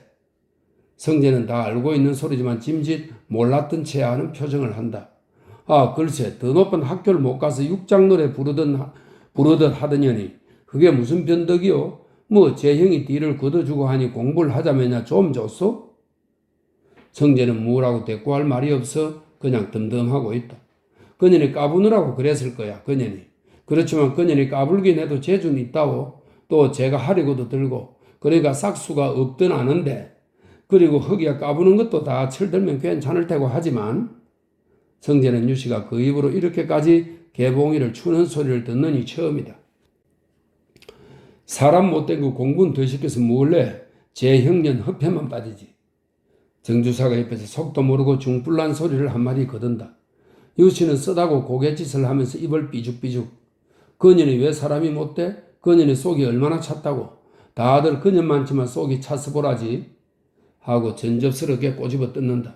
성재는 다 알고 있는 소리지만 짐짓 몰랐던 채 하는 표정을 한다. 아 글쎄 더 높은 학교를 못 가서 육장노래 부르듯 하더니니 그게 무슨 변덕이요? 뭐 제 형이 뒤를 걷어주고 하니 공부를 하자면야 좀 줬소? 성재는 뭐라고 대꾸할 말이 없어 그냥 덤덤하고 있다. 그년이 까부느라고 그랬을 거야 그년이. 그렇지만 그년이 까불긴 해도 재주는 있다고. 또 제가 하려고도 들고 그러니까 싹수가 없든 아는데 그리고 흑이야 까부는 것도 다 철들면 괜찮을 테고 하지만 성재는 유씨가 그 입으로 이렇게까지 개봉이를 추는 소리를 듣느니 처음이다. 사람 못된 거 공부는 더 시켜서 뭘래? 제 형년 허패만 빠지지. 정주사가 옆에서 속도 모르고 중불난 소리를 한마디 거둔다. 유씨는 쓰다고 고갯짓을 하면서 입을 삐죽삐죽. 그년이 왜 사람이 못돼? 그년이 속이 얼마나 찼다고. 다들 그년 많지만 속이 찼어 보라지. 하고 전접스럽게 꼬집어 뜯는다.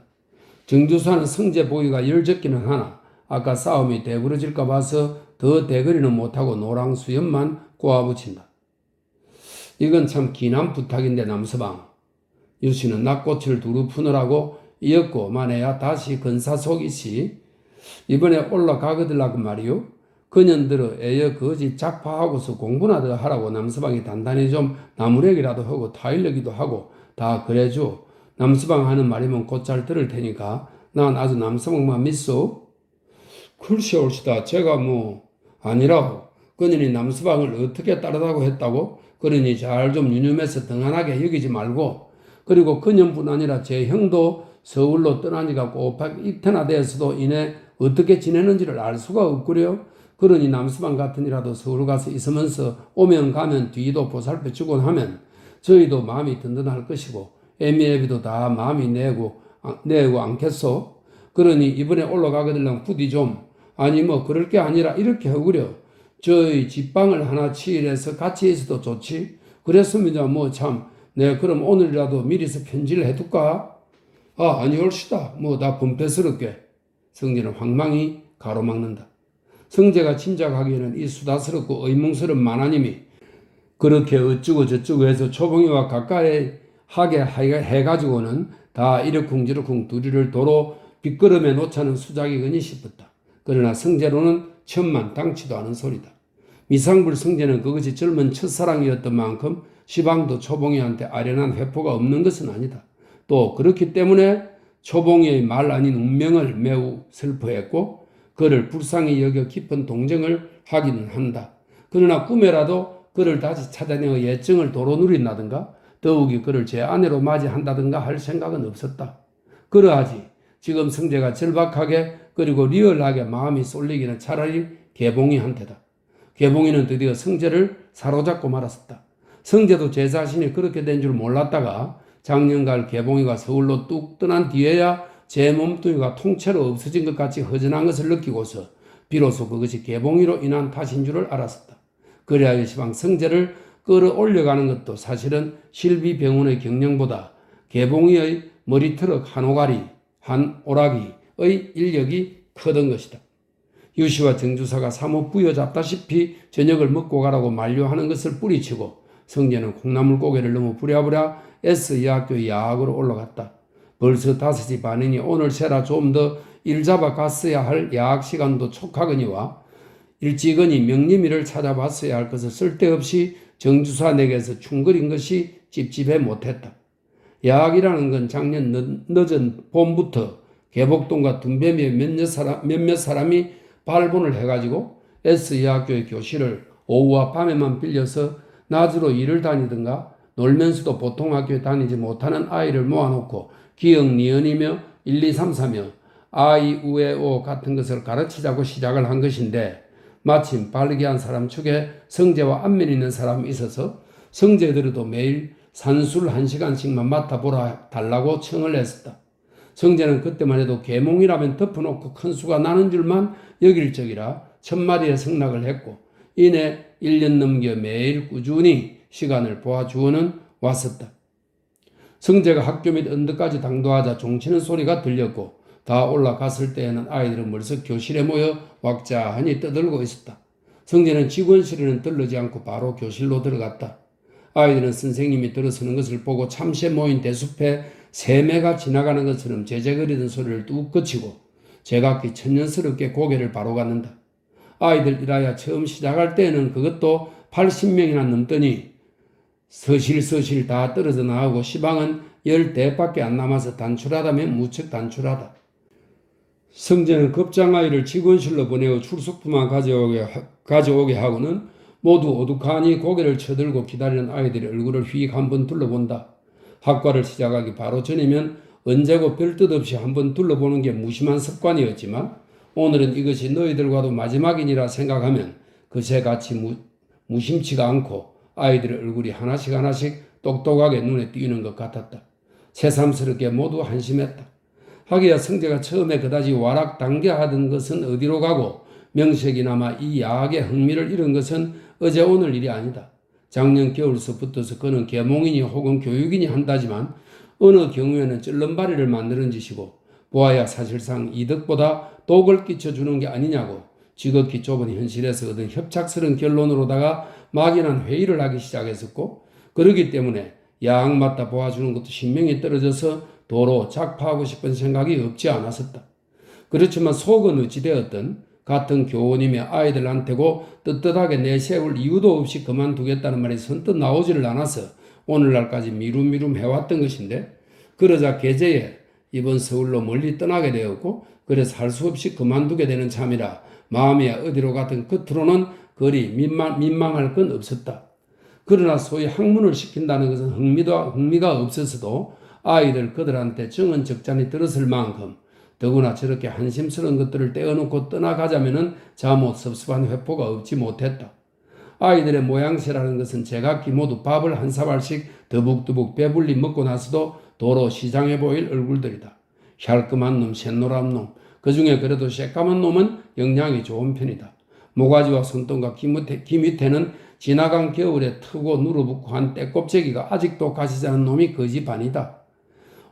정주사는 성재 보기가 열적기는 하나 아까 싸움이 대부러질까 봐서 더 대거리는 못하고 노랑 수염만 꼬아붙인다. 이건 참 기난 부탁인데 남서방. 유씨는 낙꽃을 두루 푸느라고 이었고 만에야 다시 근사속이시. 이번에 올라가거들라고 말이요. 그년들어 애여 거짓 작파하고서 공부나 더 하라고 남서방이 단단히 좀 나무래기라도 하고 타일러기도 하고 다 그래줘. 남서방 하는 말이면 곧잘 들을 테니까 난 아주 남서방만 믿소. 글쎄 옳시다. 제가 아니라고. 그년이 남서방을 어떻게 따르다고 했다고? 그러니 잘 좀 유념해서 등한하게 여기지 말고 그리고 그년뿐 아니라 제 형도 서울로 떠난 지가 꼬박 이태나 되어서도 이내 어떻게 지내는지를 알 수가 없구려. 그러니 남서방 같으니라도 서울 가서 있으면서 오면 가면 뒤도 보살펴 주곤 하면 저희도 마음이 든든할 것이고 애미애비도 다 마음이 내고 않겠소. 그러니 이번에 올라가거들랑 부디 좀 아니 그럴 게 아니라 이렇게 하구려. 저희 집방을 하나 치일해서 같이 있어도 좋지. 그랬으면 네 그럼 오늘이라도 미리서 편지를 해둘까? 아니올시다. 나 분패스럽게. 성재는 황망히 가로막는다. 성재가 짐작하기에는 이 수다스럽고 의문스러운 만화님이 그렇게 어쩌고 저쩌고 해서 초봉이와 가까이 하게 해가지고는 다 이러쿵저러쿵 두리를 도로 빗걸음에 놓자는 수작이거니 싶었다. 그러나 성재로는 천만당치도 않은 소리다. 미상불 성재는 그것이 젊은 첫사랑이었던 만큼 시방도 초봉이한테 아련한 회포가 없는 것은 아니다. 또 그렇기 때문에 초봉이의 말 아닌 운명을 매우 슬퍼했고 그를 불쌍히 여겨 깊은 동정을 하기는 한다. 그러나 꿈에라도 그를 다시 찾아내어 예정을 도로 누린다든가 더욱이 그를 제 아내로 맞이한다든가 할 생각은 없었다. 그러하지 지금 성재가 절박하게 그리고 리얼하게 마음이 쏠리기는 차라리 개봉이한테다. 개봉이는 드디어 성재를 사로잡고 말았었다. 성재도 제 자신이 그렇게 된 줄 몰랐다가 작년갈 개봉이가 서울로 뚝 떠난 뒤에야 제 몸뚱이가 통째로 없어진 것 같이 허전한 것을 느끼고서 비로소 그것이 개봉이로 인한 탓인 줄을 알았었다. 그리하여 시방 성제를 끌어올려가는 것도 사실은 실비병원의 경영보다 개봉이의 머리트럭 한 오라기의 인력이 크던 것이다. 유씨와 정주사가 사뭇 부여잡다시피 저녁을 먹고 가라고 만류하는 것을 뿌리치고 성제는 콩나물고개를 넘어 부랴부랴 S여학교의 야학으로 올라갔다. 벌써 5시 반이니 오늘 새라 좀 더 일잡아 갔어야 할 야학 시간도 촉하거니와 일찍은이 명림이를 찾아봤어야 할 것을 쓸데없이 정주사에게서 충거린 것이 찝찝해 못했다. 야학이라는 건 작년 늦은 봄부터 개복동과 둔배미의 몇몇 사람이 발본을 해가지고 S여학교의 교실을 오후와 밤에만 빌려서 낮으로 일을 다니든가 놀면서도 보통 학교에 다니지 못하는 아이를 모아놓고 기억 니은이며 1, 2, 3, 4며 아이, 우에, 오 같은 것을 가르치자고 시작을 한 것인데 마침 바르게 한 사람 축에 성제와 안면 있는 사람이 있어서 성제들도 매일 산술 1시간씩만 맡아보라 달라고 청을 했었다. 성제는 그때만 해도 계몽이라면 덮어놓고 큰 수가 나는 줄만 여길 적이라 1000마리의 성락을 했고 이내 1년 넘겨 매일 꾸준히 시간을 보아주어는 왔었다. 성제가 학교 및 언덕까지 당도하자 종치는 소리가 들렸고 다 올라갔을 때에는 아이들은 벌써 교실에 모여 왁자하니 떠들고 있었다. 성제는 직원실에는 들르지 않고 바로 교실로 들어갔다. 아이들은 선생님이 들어서는 것을 보고 참새 모인 대숲에 새매가 지나가는 것처럼 제재거리던 소리를 뚝 그치고 제각기 천연스럽게 고개를 바로 갖는다. 아이들이라야 처음 시작할 때는 그것도 80명이나 넘더니 서실서실 다 떨어져 나오고 시방은 10대밖에 안 남아서 단출하다면 무척 단출하다. 성제는 급장아이를 직원실로 보내어 출석부만 가져오게 하고는 모두 오둑하니 고개를 쳐들고 기다리는 아이들의 얼굴을 휙 한번 둘러본다. 학과를 시작하기 바로 전이면 언제고 별 뜻 없이 한번 둘러보는 게 무심한 습관이었지만 오늘은 이것이 너희들과도 마지막이니라 생각하면 그새같이 무심치가 않고 아이들의 얼굴이 하나씩 똑똑하게 눈에 띄는 것 같았다. 새삼스럽게 모두 한심했다. 하기야 성제가 처음에 그다지 와락당겨하던 것은 어디로 가고 명색이나마 이 야학의 흥미를 잃은 것은 어제 오늘 일이 아니다. 작년 겨울서부터서 그는 계몽이니 혹은 교육이니 한다지만 어느 경우에는 쩔름바리를 만드는 짓이고 보아야 사실상 이득보다 독을 끼쳐주는 게 아니냐고 지극히 좁은 현실에서 얻은 협착스러운 결론으로다가 막연한 회의를 하기 시작했었고 그러기 때문에 야학 맞다 보아주는 것도 신명이 떨어져서 도로 작파하고 싶은 생각이 없지 않았었다. 그렇지만 속은 어찌되었든 같은 교원이며 아이들한테고 떳떳하게 내세울 이유도 없이 그만두겠다는 말이 선뜻 나오지를 않아서 오늘날까지 미룸미룸 해왔던 것인데 그러자 계제에 이번 서울로 멀리 떠나게 되었고 그래서 할 수 없이 그만두게 되는 참이라 마음이 어디로 가든 끝으로는 그리 민망할 건 없었다. 그러나 소위 학문을 시킨다는 것은 흥미가 없어서도 아이들 그들한테 정은 적잖이 들었을 만큼 더구나 저렇게 한심스러운 것들을 떼어놓고 떠나가자면은 자못 섭섭한 회포가 없지 못했다. 아이들의 모양새라는 것은 제각기 모두 밥을 한 사발씩 더북더북 배불리 먹고 나서도 도로 시장해 보일 얼굴들이다. 샬끔한 놈, 샛노란 놈, 그 중에 그래도 새까만 놈은 영양이 좋은 편이다. 모가지와 손등과 귀 밑에는 지나간 겨울에 트고 누르붙고 한 떼껍데기가 아직도 가시지 않은 놈이 거지 반이다.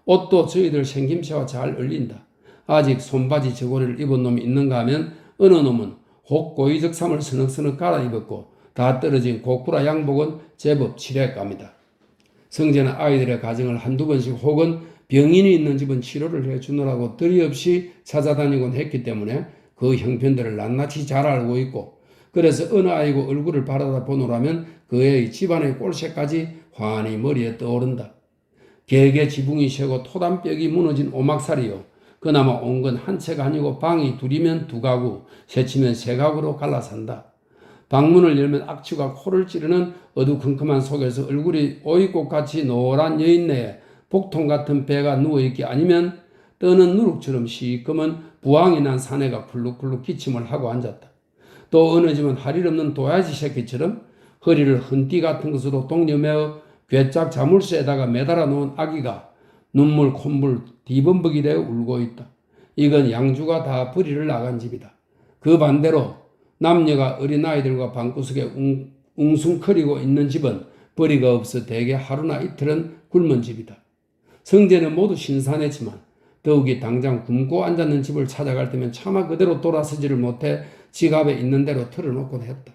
옷도 저희들 생김새와 잘 어울린다. 아직 손바지 저고리를 입은 놈이 있는가 하면 어느 놈은 혹 고이적삼을 서넉서넉 갈아입었고 다 떨어진 고쿠라 양복은 제법 칠해갑니다. 성제는 아이들의 가정을 한두 번씩 혹은 병인이 있는 집은 치료를 해주느라고 들이 없이 찾아다니곤 했기 때문에 그 형편들을 낱낱이 잘 알고 있고 그래서 어느 아이고 얼굴을 바라다 보노라면 그 애의 집안의 꼴새까지 환히 머리에 떠오른다. 개개 지붕이 새고 토담벽이 무너진 오막살이요. 그나마 온 건 한 채가 아니고 방이 둘이면 두 가구, 셋이면 세 가구로 갈라산다. 방문을 열면 악취가 코를 찌르는 어두컴컴한 속에서 얼굴이 오이꽃같이 노란 여인네에 복통 같은 배가 누워있기 아니면 떠는 누룩처럼 시커먼 부항이 난 사내가 쿨룩쿨룩 기침을 하고 앉았다. 또 어느 집은 할 일 없는 도야지 새끼처럼 허리를 헌띠 같은 것으로 동여매어 괴짝 자물쇠에다가 매달아 놓은 아기가 눈물 콧물 뒤범벅이 되어 울고 있다. 이건 양주가 다 버리를 나간 집이다. 그 반대로 남녀가 어린아이들과 방구석에 웅숭거리고 있는 집은 벌이가 없어 대개 하루나 이틀은 굶은 집이다. 성제는 모두 신선했지만 더욱이 당장 굶고 앉았는 집을 찾아갈 때면 차마 그대로 돌아서지를 못해 지갑에 있는 대로 털어놓곤 했다.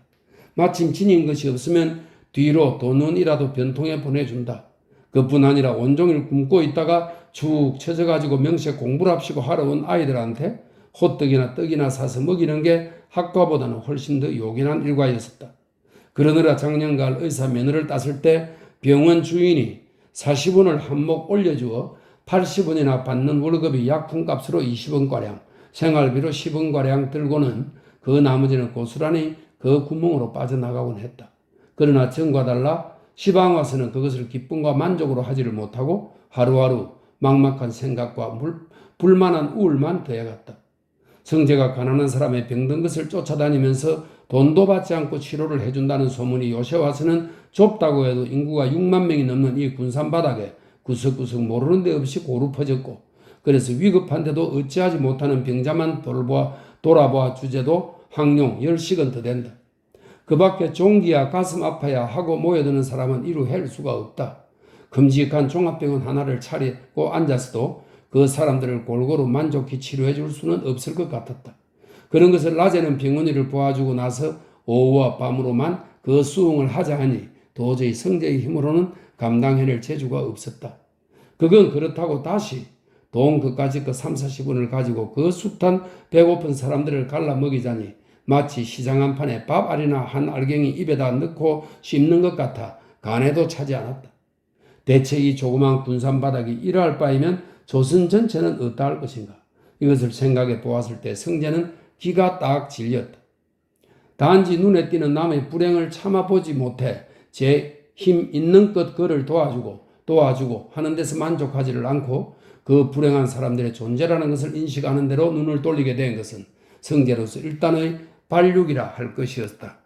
마침 지닌 것이 없으면 뒤로 돈원이라도 변통에 보내준다. 그뿐 아니라 온종일 굶고 있다가 축 처져가지고 명세 공부를 합시고 하러 온 아이들한테 호떡이나 떡이나 사서 먹이는 게 학과보다는 훨씬 더 요긴한 일과였었다. 그러느라 작년갈 의사 면허를 땄을 때 병원 주인이 40원을 한몫 올려주어 80원이나 받는 월급이 약품값으로 20원가량, 생활비로 10원가량 들고는 그 나머지는 고스란히 그 구멍으로 빠져나가곤 했다. 그러나 전과 달라 시방 와서는 그것을 기쁨과 만족으로 하지를 못하고 하루하루 막막한 생각과 불만한 우울만 더해갔다. 성제가 가난한 사람의 병든 것을 쫓아다니면서 돈도 받지 않고 치료를 해준다는 소문이 요새 와서는 좁다고 해도 인구가 6만 명이 넘는 이 군산바닥에 구석구석 모르는 데 없이 고루 퍼졌고, 그래서 위급한데도 어찌하지 못하는 병자만 돌아보아 주제도 항용 10씩은 더 된다. 그 밖에 종기야 가슴 아파야 하고 모여드는 사람은 이루 헬 수가 없다. 큼직한 종합병원 하나를 차리고 앉았어도 그 사람들을 골고루 만족히 치료해 줄 수는 없을 것 같았다. 그런 것을 낮에는 병원일을 보아주고 나서 오후와 밤으로만 그 수응을 하자 하니 도저히 성제의 힘으로는 감당해낼 재주가 없었다. 그건 그렇다고 다시 돈 그까짓 그 3, 40원을 가지고 그 숱한 배고픈 사람들을 갈라 먹이자니 마치 시장 한판에 밥 알이나 한 알갱이 입에다 넣고 씹는 것 같아 간에도 차지 않았다. 대체 이 조그만 군산바닥이 이러할 바이면 조선 전체는 어떠할 것인가? 이것을 생각해 보았을 때 성제는 기가 딱 질렸다. 단지 눈에 띄는 남의 불행을 참아보지 못해 제 힘 있는 것 그를 도와주고 하는 데서 만족하지를 않고 그 불행한 사람들의 존재라는 것을 인식하는 대로 눈을 돌리게 된 것은 성제로서 일단의 반륙이라 할 것이었다.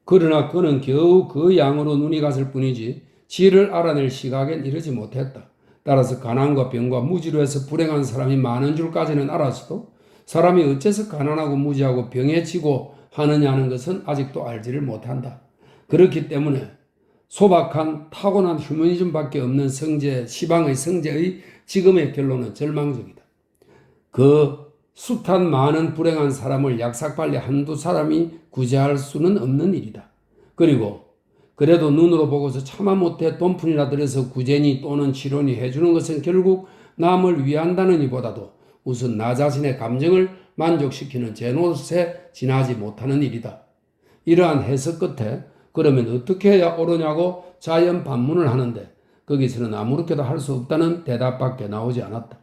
그러나 그는 겨우 그 양으로 눈이 갔을 뿐이지 지를 알아낼 시각엔 이르지 못했다. 따라서 가난과 병과 무지로 해서 불행한 사람이 많은 줄까지는 알았어도 사람이 어째서 가난하고 무지하고 병에 지고 하느냐는 것은 아직도 알지를 못한다. 그렇기 때문에 소박한 타고난 휴머니즘밖에 없는 시방의 성제의 지금의 결론은 절망적이다. 그 숱한 많은 불행한 사람을 약삭빨리 한두 사람이 구제할 수는 없는 일이다. 그리고 그래도 눈으로 보고서 차마 못해 돈푼이라 들여서 구제니 또는 치료니 해주는 것은 결국 남을 위한다는 이보다도 우선 나 자신의 감정을 만족시키는 제 노릇에 지나지 못하는 일이다. 이러한 해석 끝에 그러면 어떻게 해야 옳으냐고 자연 반문을 하는데 거기서는 아무렇게도 할 수 없다는 대답밖에 나오지 않았다.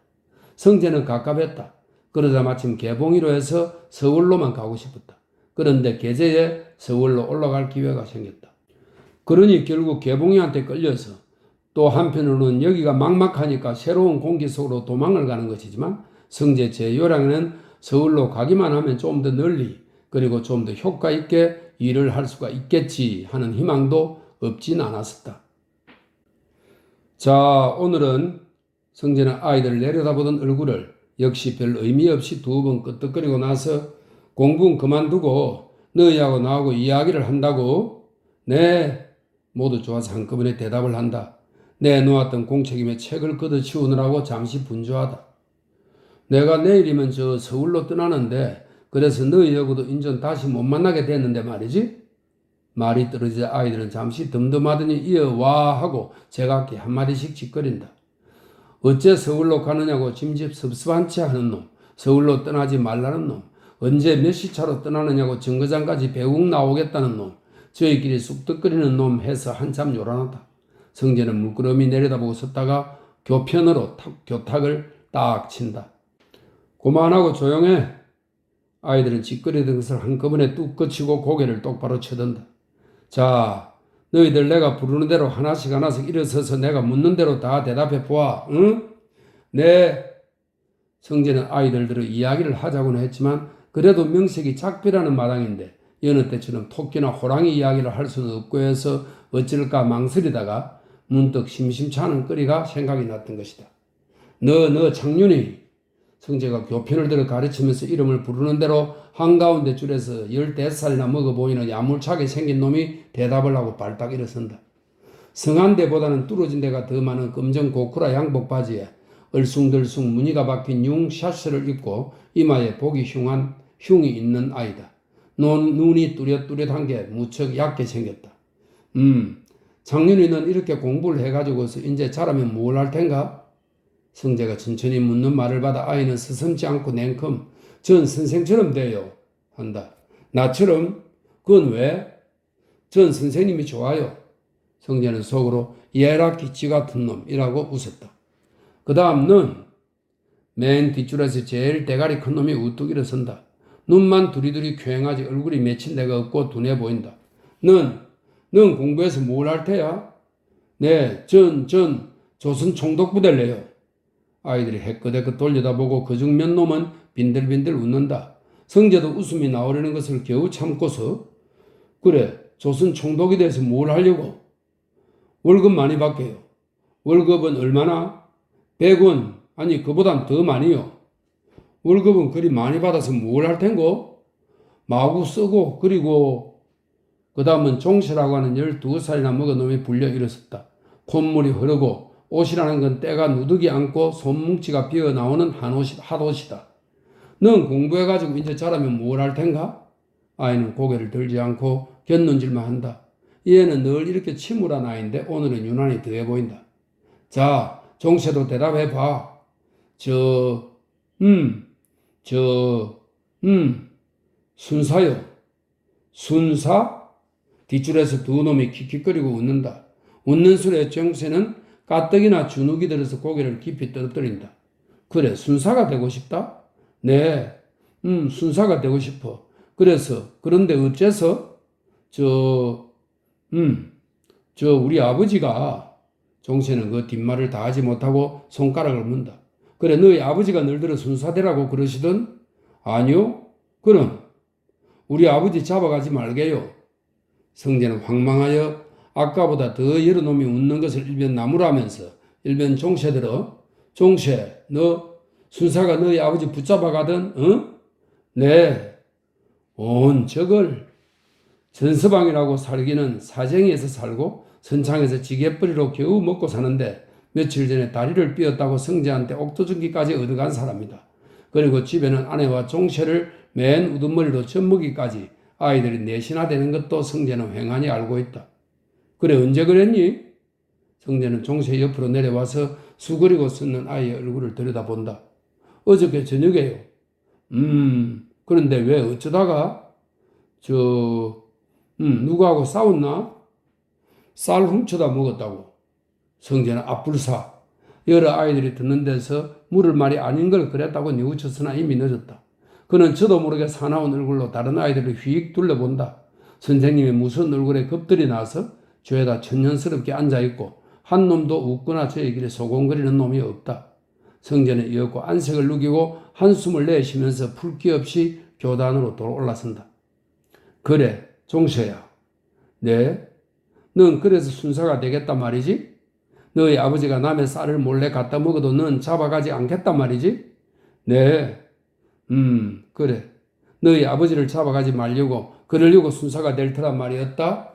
성제는 갑갑했다. 그러자 마침 개봉이로 해서 서울로만 가고 싶었다. 그런데 계제에 서울로 올라갈 기회가 생겼다. 그러니 결국 개봉이한테 끌려서 또 한편으로는 여기가 막막하니까 새로운 공기 속으로 도망을 가는 것이지만 성제 제 요량에는 서울로 가기만 하면 좀 더 널리 그리고 좀 더 효과 있게 일을 할 수가 있겠지 하는 희망도 없진 않았었다. 자, 오늘은 성제는 아이들을 내려다보던 얼굴을 역시 별 의미 없이 2번 끄떡거리고 나서 공부는 그만두고 너희하고 나하고 이야기를 한다고? 네, 모두 좋아서 한꺼번에 대답을 한다. 내놓았던 공책임에 책을 걷어치우느라고 잠시 분주하다. 내가 내일이면 저 서울로 떠나는데 그래서 너희하고도 인전 다시 못 만나게 됐는데 말이지. 말이 떨어지자 아이들은 잠시 덤덤하더니 이어와 하고 제각기 한마디씩 짓거린다. 어째 서울로 가느냐고 짐집 섭섭한 채 하는 놈, 서울로 떠나지 말라는 놈, 언제 몇 시차로 떠나느냐고 정거장까지 배웅 나오겠다는 놈, 저희끼리 쑥덕거리는 놈 해서 한참 요란하다. 성제는 물끄러미 내려다보고 섰다가 교편으로 교탁을 딱 친다. 그만하고 조용해. 아이들은 짓거리던 것을 한꺼번에 뚝 거치고 고개를 똑바로 쳐든다. 자, 너희들 내가 부르는 대로 하나씩 일어서서 내가 묻는 대로 다 대답해 보아. 응? 네. 성제는 아이들대로 이야기를 하자고는 했지만 그래도 명색이 작비라는 마당인데 여느 때처럼 토끼나 호랑이 이야기를 할 수는 없고 해서 어쩔까 망설이다가 문득 심심찮은 거리가 생각이 났던 것이다. 너 창윤이 성재가 교편을 들어 가르치면서 이름을 부르는 대로 한가운데 줄에서 15살이나 먹어 보이는 야물차게 생긴 놈이 대답을 하고 발딱 일어선다. 성한 데보다는 뚫어진 데가 더 많은 검정 고쿠라 양복 바지에 얼숭덜숭 무늬가 박힌 융 샤츠를 입고 이마에 보기 흉한 흉이 있는 아이다. 눈이 뚜렷뚜렷한 게 무척 얕게 생겼다. 장윤이 넌 이렇게 공부를 해가지고서 이제 자라면 뭘 할 텐가? 성재가 천천히 묻는 말을 받아 아이는 서슴지 않고 냉큼 전 선생처럼 돼요 한다. 나처럼? 그건 왜? 전 선생님이 좋아요. 성재는 속으로 얘라 기치 같은 놈이라고 웃었다. 그 다음 넌 맨 뒷줄에서 제일 대가리 큰 놈이 우뚝 일어선다. 눈만 두리두리 퀭하지 얼굴이 맺힌 데가 없고 둔해 보인다. 넌 공부해서 뭘 할 테야? 네, 전 조선 총독부대래요. 아이들이 해껏해껏 돌려다보고 그중 몇 놈은 빈들빈들 웃는다. 성재도 웃음이 나오려는 것을 겨우 참고서 그래, 조선 총독이 돼서 뭘 하려고? 월급 많이 받게요. 월급은 얼마나? 100원, 아니 그보단 더 많이요. 월급은 그리 많이 받아서 뭘 할 텐고? 마구 쓰고 그리고 그 다음은 종시라고 하는 12살이나 먹은 놈이 불려 일어섰다. 콧물이 흐르고 옷이라는 건 때가 누더기 않고 손뭉치가 비어나오는 핫옷이다. 넌 공부해가지고 이제 자라면 뭘 할 텐가? 아이는 고개를 들지 않고 곁눈질만 한다. 얘는 늘 이렇게 침울한 아이인데 오늘은 유난히 더해 보인다. 자, 종세도 대답해봐. 순사요. 순사? 뒷줄에서 두 놈이 킥킥거리고 웃는다. 웃는 소리에 종세는 가뜩이나 주눅이 들어서 고개를 깊이 떨어뜨린다. 그래, 순사가 되고 싶다? 네, 순사가 되고 싶어. 그런데 어째서? 우리 아버지가 종세는 그 뒷말을 다 하지 못하고 손가락을 문다. 그래, 너희 아버지가 늘들어 순사되라고 그러시던? 아니요. 그럼 우리 아버지 잡아가지 말게요. 성재는 황망하여 아까보다 더 여러 놈이 웃는 것을 일변 나무라면서 일변 종세 들어 종세, 너 순사가 너희 아버지 붙잡아가든? 응? 네. 온 저걸 전서방이라고 살기는 사정에서 살고 선창에서 지게뿌리로 겨우 먹고 사는데 며칠 전에 다리를 삐었다고 성재한테 옥토증기까지 얻어간 사람이다. 그리고 집에는 아내와 종세를 맨 우두머리로 젖먹이까지 아이들이 넷이나 되는 것도 성재는 횡하니 알고 있다. 그래, 언제 그랬니? 성재는 종세 옆으로 내려와서 수그리고 섰는 아이의 얼굴을 들여다본다. 어저께 저녁에요. 그런데 왜 어쩌다가? 누구하고 싸웠나? 쌀 훔쳐다 먹었다고. 성재는 앞불사. 여러 아이들이 듣는 데서 물을 말이 아닌 걸 그랬다고 뉘우쳤으나 이미 늦었다. 그는 저도 모르게 사나운 얼굴로 다른 아이들을 휙 둘러본다. 선생님의 무서운 얼굴에 겁들이 나서 죄다 천연스럽게 앉아있고 한 놈도 웃거나 저의 길에 소곤거리는 놈이 없다. 성재는 이었고 안색을 누기고 한숨을 내쉬면서 풀기 없이 교단으로 올라선다. 그래, 종서야. 네? 넌 그래서 순사가 되겠단 말이지? 너희 아버지가 남의 쌀을 몰래 갖다 먹어도 넌 잡아가지 않겠단 말이지? 네. 그래. 너희 아버지를 잡아가지 말려고 그러려고 순사가 될 테란 말이었다?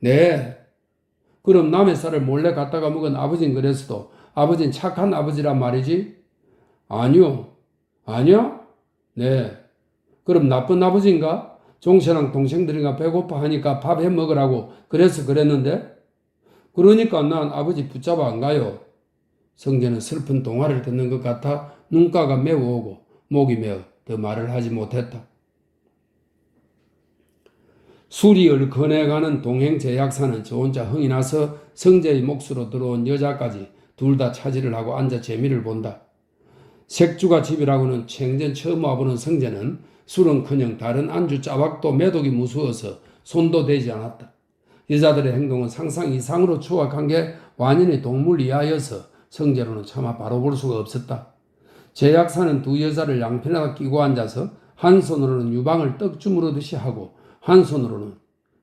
네. 그럼 남의 쌀을 몰래 갖다가 먹은 아버지는 그랬어도 아버지는 착한 아버지란 말이지? 아니요. 아니야? 네. 그럼 나쁜 아버지인가? 종세랑 동생들이가 배고파 하니까 밥 해 먹으라고 그래서 그랬는데? 그러니까 난 아버지 붙잡아 안 가요. 성재는 슬픈 동화를 듣는 것 같아 눈가가 매우 오고 목이 메어 더 말을 하지 못했다. 술이 얼큰해가는 동행 제약사는 저 혼자 흥이 나서 성재의 몫으로 들어온 여자까지 둘 다 차지를 하고 앉아 재미를 본다. 색주가 집이라고는 생전 처음 와보는 성재는 술은커녕 다른 안주 짜박도 매독이 무서워서 손도 대지 않았다. 여자들의 행동은 상상 이상으로 추악한 게 완연히 동물 이하여서 성재로는 차마 바로 볼 수가 없었다. 제약사는 두 여자를 양편에다 끼고 앉아서 한 손으로는 유방을 떡 주무르듯이 하고 한 손으로는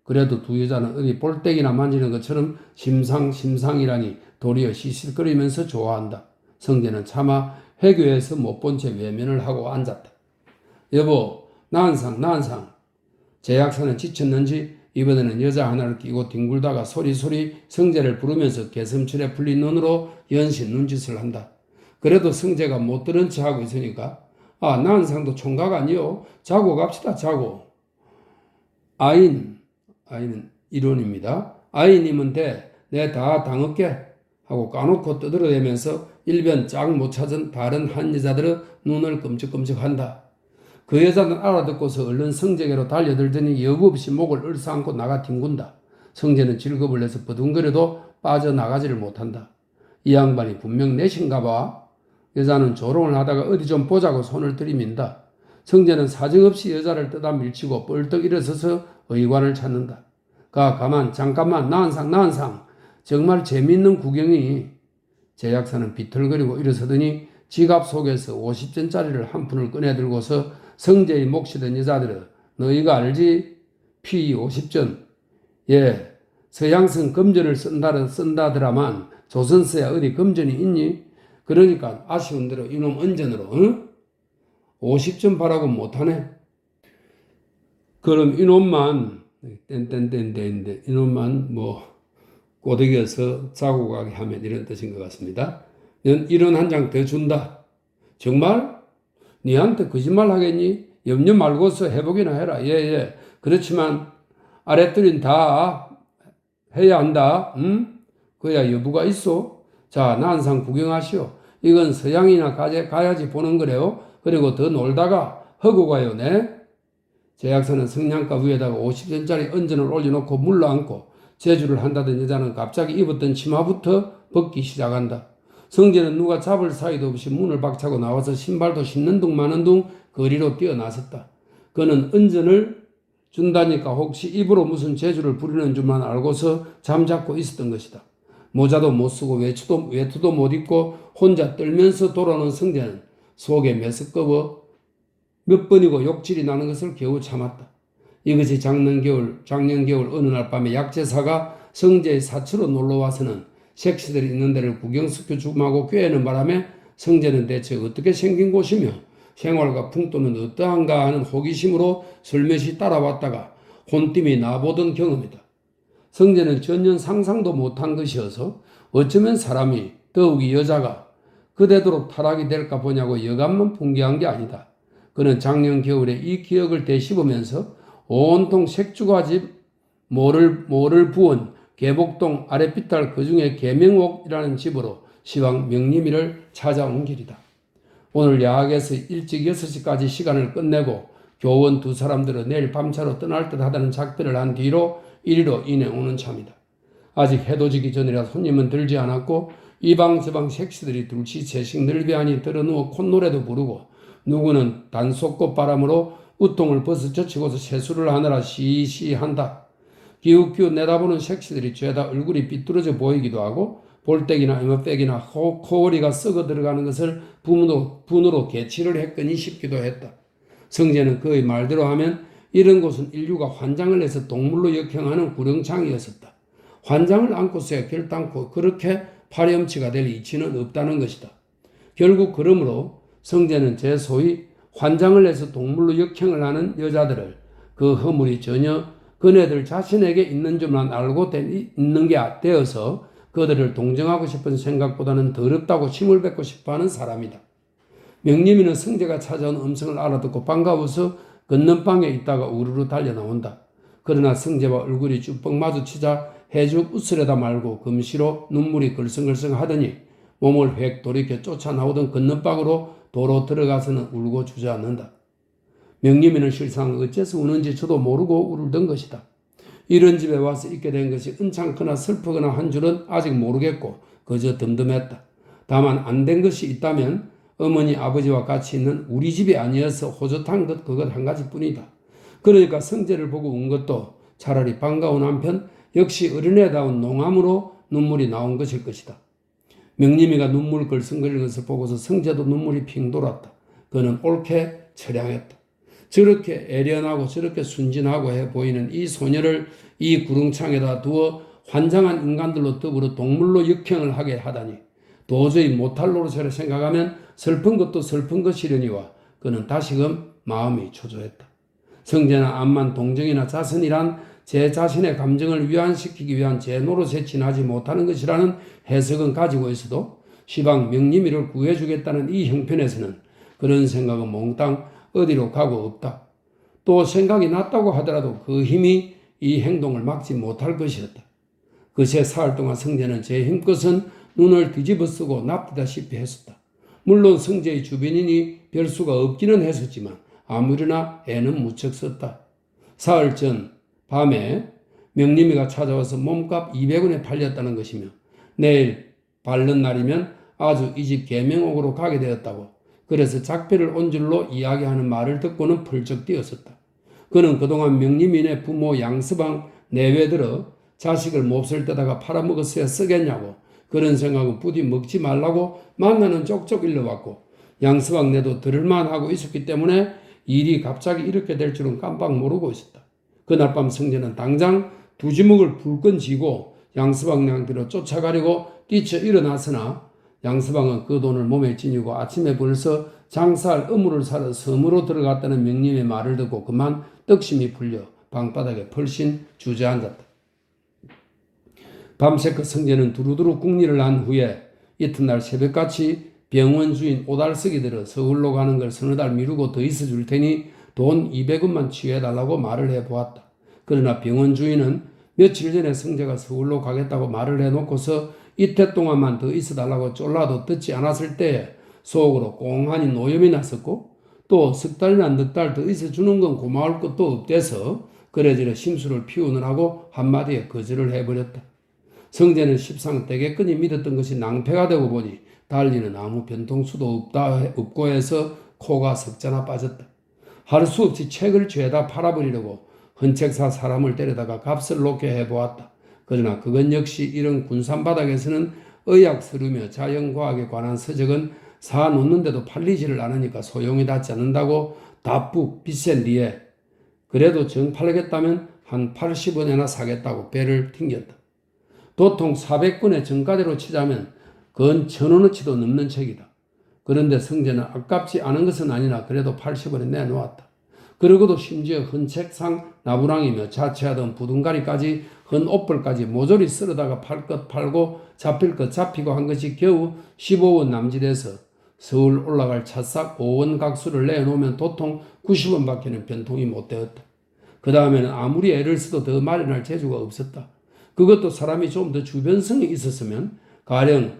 그래도 두 여자는 어디 볼때기나 만지는 것처럼 심상이라니 도리어 시실거리면서 좋아한다. 성재는 차마 해교에서 못 본 채 외면을 하고 앉았다. 여보, 나한상. 제약사는 지쳤는지 이번에는 여자 하나를 끼고 뒹굴다가 소리소리 성재를 부르면서 개슴철에 풀린 눈으로 연신 눈짓을 한다. 그래도 성재가 못 들은 체 하고 있으니까 나한상도 총각 아니요. 자고 갑시다 자고. 아인은 이론입니다. 아이님은 내 다 당할게 하고 까놓고 떠들어대면서 일변 짝 못 찾은 다른 한 여자들은 눈을 끔찍끔찍한다. 그 여자는 알아듣고서 얼른 성재에게로 달려들더니 여부 없이 목을 얼싸안고 나가 뒹군다. 성재는 질겁을 내서 버둥거려도 빠져나가지를 못한다. 이 양반이 분명 내신가 봐. 여자는 조롱을 하다가 어디 좀 보자고 손을 들이민다. 성재는 사정없이 여자를 뜯어 밀치고 뻘떡 일어서서 의관을 찾는다. 잠깐만 나한상 정말 재미있는 구경이. 제약사는 비틀거리고 일어서더니 지갑 속에서 50전짜리를 한 푼을 꺼내들고서 성재의 몫이던 여자들은 너희가 알지? 피 50전. 예, 서양성 금전을 쓴다더라만 조선서야 어디 금전이 있니? 그러니까 아쉬운 대로 이놈 언전으로 50전 바라고 못하네. 그럼 이놈만 이놈만 꼬드겨서 자고 가게 하면 이런 뜻인 것 같습니다. 이런 한 장 더 준다. 정말? 니한테 거짓말 하겠니? 염려 말고서 해보기나 해라. 예. 그렇지만 아랫들인 다 해야 한다. 그야 여부가 있어. 자, 나한상 구경하시오. 이건 서양이나 가야지 보는 거래요. 그리고 더 놀다가 허고 가요. 네. 제약사는 성냥가 위에다가 50전짜리 언전을 올려놓고 물러앉고 제주를 한다던 여자는 갑자기 입었던 치마부터 벗기 시작한다. 성재는 누가 잡을 사이도 없이 문을 박차고 나와서 신발도 신는 둥 마는 둥 거리로 뛰어나섰다. 그는 은전을 준다니까 혹시 입으로 무슨 재주를 부리는 줄만 알고서 잠자코 있었던 것이다. 모자도 못 쓰고 외투도 못 입고 혼자 떨면서 돌아오는 성재는 속에 메스꺼워 몇 번이고 욕질이 나는 것을 겨우 참았다. 이것이 작년 겨울 어느 날 밤에 약제사가 성재의 사처로 놀러와서는 색시들이 있는 데를 구경시켜 주마고 꾀는 바람에 성재는 대체 어떻게 생긴 곳이며 생활과 풍토는 어떠한가 하는 호기심으로 슬며시 따라왔다가 혼팀이 나보던 경험이다. 성재는 전혀 상상도 못한 것이어서 어쩌면 사람이 더욱이 여자가 그대도록 타락이 될까 보냐고 여간만 풍기한 게 아니다. 그는 작년 겨울에 이 기억을 되씹으면서 온통 색주가집 모를 부은 계복동 아랫비탈 그중에 계명옥이라는 집으로 시방 명림이를 찾아온 길이다. 오늘 야학에서 일찍 6시까지 시간을 끝내고 교원 두 사람들은 내일 밤차로 떠날 듯 하다는 작별을 한 뒤로 이리로 인해 오는 참이다. 아직 해도 지기 전이라 손님은 들지 않았고 이방저방 색시들이 둘치채씩 늘비하니 들어누워 콧노래도 부르고 누구는 단속꽃 바람으로 우통을 벗어 젖히고서 세수를 하느라 시시한다. 기웃기웃 내다보는 색시들이 죄다 얼굴이 삐뚤어져 보이기도 하고 볼때기나 이목빼기나 코골이가 썩어 들어가는 것을 분으로 개치를 했거니 싶기도 했다. 성재는 그의 말대로 하면 이런 곳은 인류가 환장을 해서 동물로 역행하는 구령창이었었다. 환장을 안고서야 결단코 그렇게 파렴치가 될 이치는 없다는 것이다. 결국 그러므로 성재는 제 소위 환장을 해서 동물로 역행을 하는 여자들을 그 허물이 전혀 그네들 자신에게 있는 줄만 알고 있는 게 되어서 그들을 동정하고 싶은 생각보다는 더럽다고 침을 뱉고 싶어하는 사람이다. 명림이는 성재가 찾아온 음성을 알아듣고 반가워서 건넌방에 있다가 우르르 달려나온다. 그러나 성재와 얼굴이 쭈뻑 마주치자 해죽 웃으려다 말고 금시로 눈물이 걸성걸성 하더니 몸을 획 돌이켜 쫓아나오던 건넌방으로 도로 들어가서는 울고 주저앉는다. 명림이는 실상 어째서 우는지 저도 모르고 울던 것이다. 이런 집에 와서 있게 된 것이 은창거나 슬프거나 한 줄은 아직 모르겠고 그저 덤덤했다. 다만 안 된 것이 있다면 어머니 아버지와 같이 있는 우리 집이 아니어서 호젓한 것 그것 한 가지뿐이다. 그러니까 성재를 보고 운 것도 차라리 반가운 한편 역시 어린애다운 농함으로 눈물이 나온 것일 것이다. 명림이가 눈물 걸성거리는 것을 보고서 성재도 눈물이 핑 돌았다. 그는 옳게 처량했다. 저렇게 애련하고 저렇게 순진하고 해 보이는 이 소녀를 이 구릉창에다 두어 환장한 인간들로 더불어 동물로 역행을 하게 하다니 도저히 못할 노릇이라 생각하면 슬픈 것도 슬픈 것이려니와 그는 다시금 마음이 초조했다. 성제는 암만 동정이나 자선이란 제 자신의 감정을 위안시키기 위한 제 노릇에 지나지 못하는 것이라는 해석은 가지고 있어도 시방 명림이를 구해주겠다는 이 형편에서는 그런 생각은 몽땅 어디로 가고 없다. 또 생각이 났다고 하더라도 그 힘이 이 행동을 막지 못할 것이었다. 그새 사흘 동안 성제는 제 힘껏은 눈을 뒤집어 쓰고 납디다시피 했었다. 물론 성제의 주변인이 별 수가 없기는 했었지만 아무리나 애는 무척 썼다. 사흘 전 밤에 명림이가 찾아와서 몸값 200원에 팔렸다는 것이며 내일 바른 날이면 아주 이 집 계명옥으로 가게 되었다고, 그래서 작별을 온 줄로 이야기하는 말을 듣고는 펄쩍 뛰었었다. 그는 그동안 명림이네 부모 양서방 내외들어 자식을 몹쓸 때다가 팔아먹었어야 쓰겠냐고 그런 생각은 부디 먹지 말라고 만나는 쪽쪽 일러왔고, 양서방네도 들을만 하고 있었기 때문에 일이 갑자기 이렇게 될 줄은 깜빡 모르고 있었다. 그날 밤 성제는 당장 두 주먹을 불끈 쥐고 양서방네한테로 쫓아가려고 뛰쳐 일어났으나 양서방은 그 돈을 몸에 지니고 아침에 벌써 장사할 어물을 사러 섬으로 들어갔다는 명림의 말을 듣고 그만 떡심이 풀려 방바닥에 펄신 주저앉았다. 밤새껏 성제는 두루두루 궁리를 한 후에 이튿날 새벽같이 병원 주인 오달석이 들어 서울로 가는 걸 서너 달 미루고 더 있어 줄 테니 돈 200원만 취해달라고 말을 해보았다. 그러나 병원 주인은 며칠 전에 성제가 서울로 가겠다고 말을 해놓고서 이태 동안만 더 있어달라고 쫄라도 듣지 않았을 때에 속으로 꽁하니 노염이 났었고, 또 석 달이나 넉 달 더 있어주는 건 고마울 것도 없대서 그래저래 심술을 피우느라고 한마디에 거절을 해버렸다. 성제는 십상되겠거니 믿었던 것이 낭패가 되고 보니 달리는 아무 변통수도 없고 해서 코가 석자나 빠졌다. 할 수 없이 책을 죄다 팔아버리려고 헌책사 사람을 데려다가 값을 놓게 해보았다. 그러나 그건 역시 이런 군산바닥에서는 의학서류며 자연과학에 관한 서적은 사놓는데도 팔리지를 않으니까 소용이 닿지 않는다고 답부 빚센 뒤에 그래도 정 팔겠다면 한 80원이나 사겠다고 배를 튕겼다. 도통 400권의 정가대로 치자면 그건 1000원어치도 넘는 책이다. 그런데 성제는 아깝지 않은 것은 아니나 그래도 80원에 내놓았다. 그러고도 심지어 헌책상 나부랑이며 자취하던 부둥가리까지 헌옷벌까지 모조리 쓸어다가 팔 것 팔고 잡힐 것 잡히고 한 것이 겨우 15원 남짓해서 서울 올라갈 차싹 5원 각수를 내놓으면 도통 90원밖에는 변통이 못 되었다. 그 다음에는 아무리 애를 써도 더 마련할 재주가 없었다. 그것도 사람이 좀 더 주변성이 있었으면 가령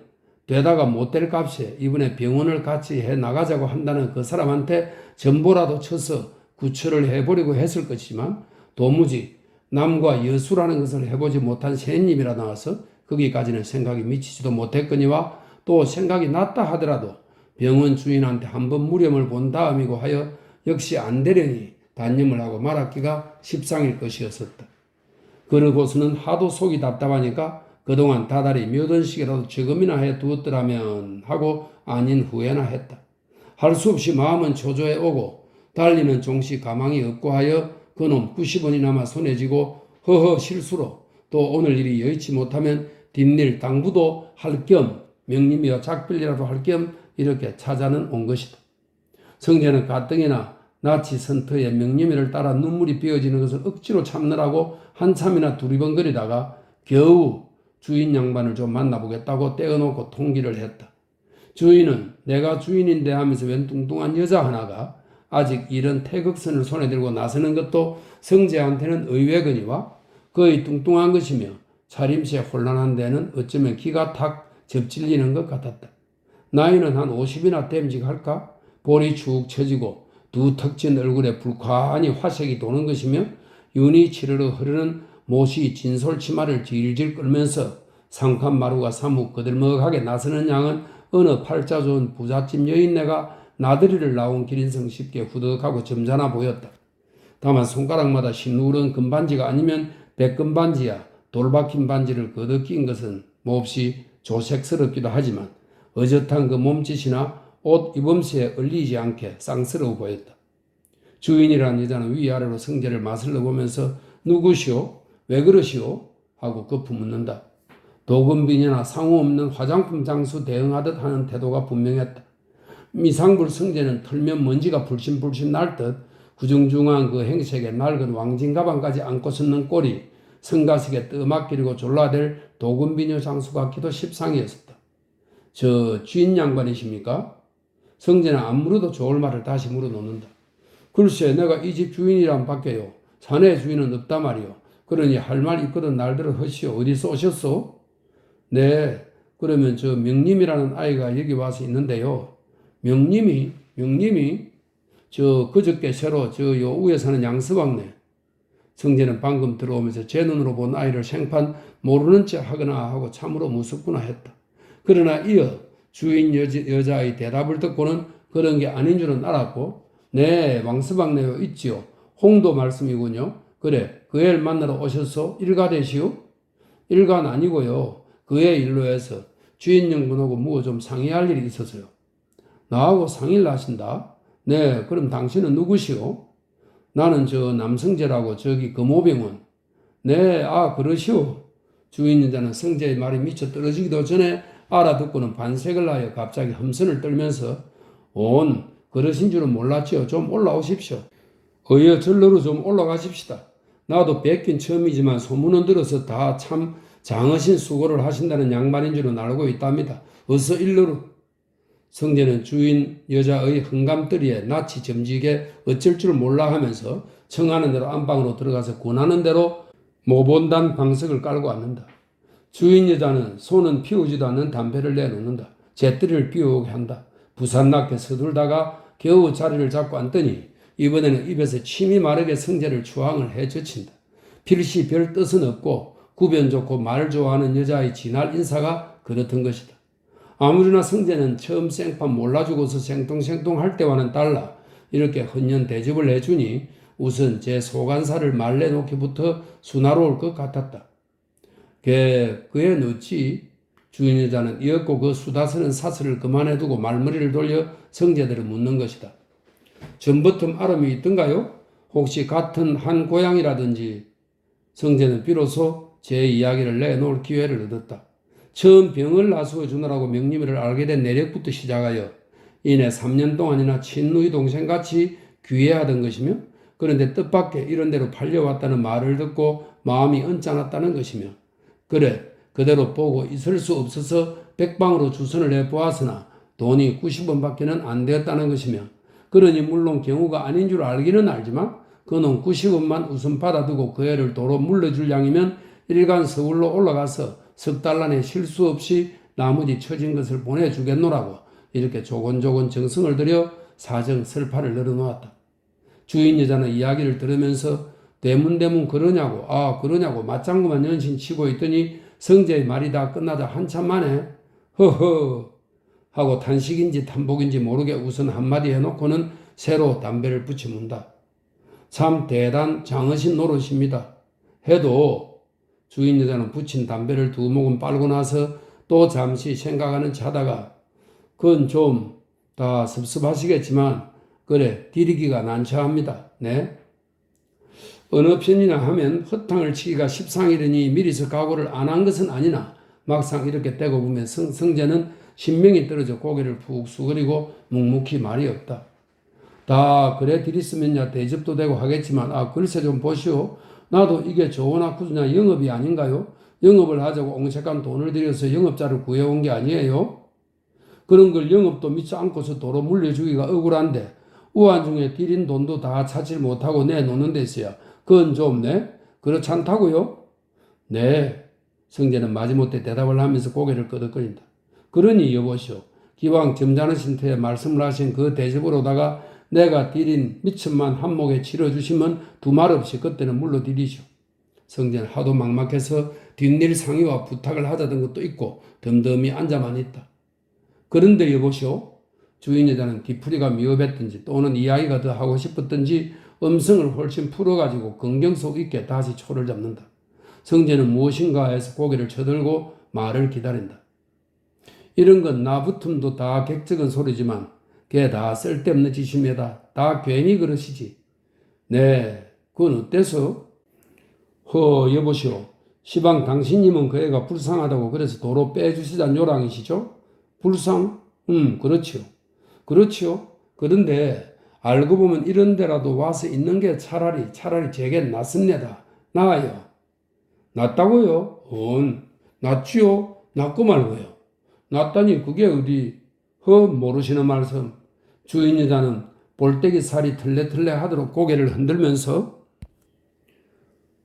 되다가 못 될 값에 이번에 병원을 같이 해 나가자고 한다는 그 사람한테 전보라도 쳐서 구처를 해보려고 했을 것이지만 도무지 남과 여수라는 것을 해보지 못한 새님이라 나와서 거기까지는 생각이 미치지도 못했거니와 또 생각이 났다 하더라도 병원 주인한테 한번 무렴을 본 다음이고 하여 역시 안 되려니 단념을 하고 말았기가 십상일 것이었었다. 그러고서는 하도 속이 답답하니까 그동안 다달이 몇 원씩이라도 저금이나 해 두었더라면 하고 아닌 후회나 했다. 할 수 없이 마음은 초조해 오고 달리는 종시 가망이 없고 하여 그놈 90원이나마 손에 쥐고 허허 실수로 또 오늘 일이 여의치 못하면 뒷일 당부도 할 겸 명림이와 작별이라도 할 겸 이렇게 찾아는 온 것이다. 성제는 가뜩이나 나치 선터에 명림이를 따라 눈물이 비어지는 것을 억지로 참느라고 한참이나 두리번거리다가 겨우 주인 양반을 좀 만나보겠다고 떼어놓고 통기를 했다. 주인은 내가 주인인데 하면서 웬 뚱뚱한 여자 하나가 아직 이런 태극선을 손에 들고 나서는 것도 성제한테는 의외거니와 거의 뚱뚱한 것이며 차림새 혼란한 데는 어쩌면 기가 탁 접질리는 것 같았다. 나이는 한 50이나 됨직할까? 볼이 축 처지고 두 턱진 얼굴에 불쾌하니 화색이 도는 것이며 윤이 치르르 흐르는 못이 진솔 치마를 질질 끌면서 상칸 마루가 사뭇 거들먹하게 나서는 양은 어느 팔자 좋은 부잣집 여인네가 나들이를 나온 길인성 쉽게 후덕하고 점잖아 보였다. 다만 손가락마다 시누런 금반지가 아니면 백금반지야 돌박힌 반지를 거듭 낀 것은 몹시 조색스럽기도 하지만 어젓한 그 몸짓이나 옷 입음새에 얼리지 않게 쌍스러워 보였다. 주인이라는 여자는 위아래로 성제를 맞슬러 보면서 누구시오? 왜 그러시오? 하고 거품 묻는다. 도금비녀나 상호 없는 화장품 장수 대응하듯 하는 태도가 분명했다. 미상불 성제는 털면 먼지가 불신불신 날 듯 구중중한 그 행색에 낡은 왕진 가방까지 안고 섰는 꼴이 성가식에 뜨막기리고 졸라댈 도금비녀 장수 같기도 십상이었었다. 저 주인 양반이십니까? 성제는 안 물어도 좋을 말을 다시 물어놓는다. 글쎄 내가 이 집 주인이란 밖에요. 자네 주인은 없다 말이요. 그러니 할 말 있거든 날들어 하시오. 어디서 오셨소? 네, 그러면 저 명님이라는 아이가 여기 와서 있는데요. 명님이 저 그저께 새로 저 요 위에 사는 양서방네. 성제는 방금 들어오면서 제 눈으로 본 아이를 생판 모르는 척 하거나 하고 참으로 무섭구나 했다. 그러나 이어 주인 여자의 대답을 듣고는 그런 게 아닌 줄은 알았고, 네, 왕서방네요 있지요. 홍도 말씀이군요. 그래, 그 애를 만나러 오셨소? 일가되시오? 일간 아니고요. 그 애 일로 해서 주인 양반하고 뭐 좀 상의할 일이 있어서요. 나하고 상의를 하신다? 네, 그럼 당신은 누구시오? 나는 저 남성재라고 저기 금오병원. 네, 아 그러시오. 주인 여자는 성재의 말이 미쳐 떨어지기도 전에 알아듣고는 반색을 하여 갑자기 흠선을 떨면서 그러신 줄은 몰랐지요. 좀 올라오십시오. 절로로 좀 올라가십시다. 나도 뵙긴 처음이지만 소문은 들어서 다 참 장하신 수고를 하신다는 양반인 줄은 알고 있답니다. 어서 일로로. 성제는 주인 여자의 흥감들이에 낯이 점지게 어쩔 줄 몰라 하면서 청하는 대로 안방으로 들어가서 권하는 대로 모본단 방석을 깔고 앉는다. 주인 여자는 손은 피우지도 않는 담배를 내놓는다. 재떨이를 피우게 한다. 부산납게 서둘다가 겨우 자리를 잡고 앉더니 이번에는 입에서 침이 마르게 성제를 추앙을 해 젖힌다. 필시 별 뜻은 없고 구변 좋고 말 좋아하는 여자의 진할 인사가 그렇던 것이다. 아무리나 성제는 처음 생판 몰라주고서 생뚱생뚱 할 때와는 달라 이렇게 헌년 대접을 해주니 우선 제 소간사를 말내놓기부터 수나로울 것 같았다. 그의 어찌 주인 여자는 이었고 그 수다스는 사슬을 그만해두고 말머리를 돌려 성제들을 묻는 것이다. 전부터 아름이 있던가요? 혹시 같은 한 고향이라든지. 성제는 비로소 제 이야기를 내놓을 기회를 얻었다. 처음 병을 나수어 주느라고 명림이를 알게 된 내력부터 시작하여 이내 3년 동안이나 친누이 동생같이 귀해하던 것이며, 그런데 뜻밖의 이런 대로 팔려왔다는 말을 듣고 마음이 언짢았다는 것이며, 그래 그대로 보고 있을 수 없어서 백방으로 주선을 해보았으나 돈이 90원밖에는 안 되었다는 것이며, 그러니 물론 경우가 아닌 줄 알기는 알지만 그놈 90원만 우선 받아두고 그 애를 도로 물려줄 양이면 일간 서울로 올라가서 석 달 안에 실수 없이 나머지 처진 것을 보내주겠노라고 이렇게 조곤조곤 정성을 들여 사정 설파를 늘어놓았다. 주인 여자는 이야기를 들으면서 대문대문 그러냐고 맞장구만 연신 치고 있더니 성제의 말이 다 끝나자 한참 만에 허허 하고 탄식인지 탄복인지 모르게 우선 한마디 해놓고는 새로 담배를 붙여문다. 참 대단 장하신 노릇입니다. 해도 주인 여자는 붙인 담배를 두 모금 빨고 나서 또 잠시 생각하는 차다가 그건 좀 다 섭섭하시겠지만 그래 디리기가 난처합니다. 네. 어느 편이나 하면 허탕을 치기가 십상이려니 미리서 각오를 안 한 것은 아니나 막상 이렇게 떼고 보면 성제는 신명이 떨어져 고개를 푹 수그리고 묵묵히 말이 없다. 다 그래 들이쓰면야 대접도 되고 하겠지만 글쎄 좀 보시오. 나도 이게 좋으나 구주냐 영업이 아닌가요? 영업을 하자고 옹색한 돈을 들여서 영업자를 구해온 게 아니에요? 그런 걸 영업도 믿지 않고서 도로 물려주기가 억울한데 우한중에 들인 돈도 다 찾질 못하고 내놓는 데서야 그건 좀 그렇지 않다고요? 네. 성제는 마지못해 대답을 하면서 고개를 끄덕거린다. 그러니 여보시오. 기왕 점잖으신 터에 말씀을 하신 그 대접으로다가 내가 드린 미천만 한몫에 치러주시면 두말 없이 그때는 물러드리시오. 성제는 하도 막막해서 뒷일 상의와 부탁을 하자던 것도 있고 덤덤히 앉아만 있다. 그런데 여보시오. 주인 여자는 뒤풀이가 미흡했든지 또는 이야기가 더 하고 싶었든지 음성을 훨씬 풀어가지고 긍정속 있게 다시 초를 잡는다. 성제는 무엇인가 해서 고개를 쳐들고 말을 기다린다. 이런 건 나 붙음도 다 객적은 소리지만 걔 다 쓸데없는 짓입니다. 다 괜히 그러시지. 네, 그건 어때서? 여보시오. 시방 당신님은 그 애가 불쌍하다고 그래서 도로 빼주시자는 요랑이시죠? 불쌍? 그렇지요. 그렇죠. 그런데 알고 보면 이런 데라도 와서 있는 게 차라리 제겐 낫습니다. 나아요. 낫다고요? 낫지요? 낫고 말고요. 낫다니 그게 어디 모르시는 말씀. 주인 여자는 볼때기 살이 털레털레 하도록 고개를 흔들면서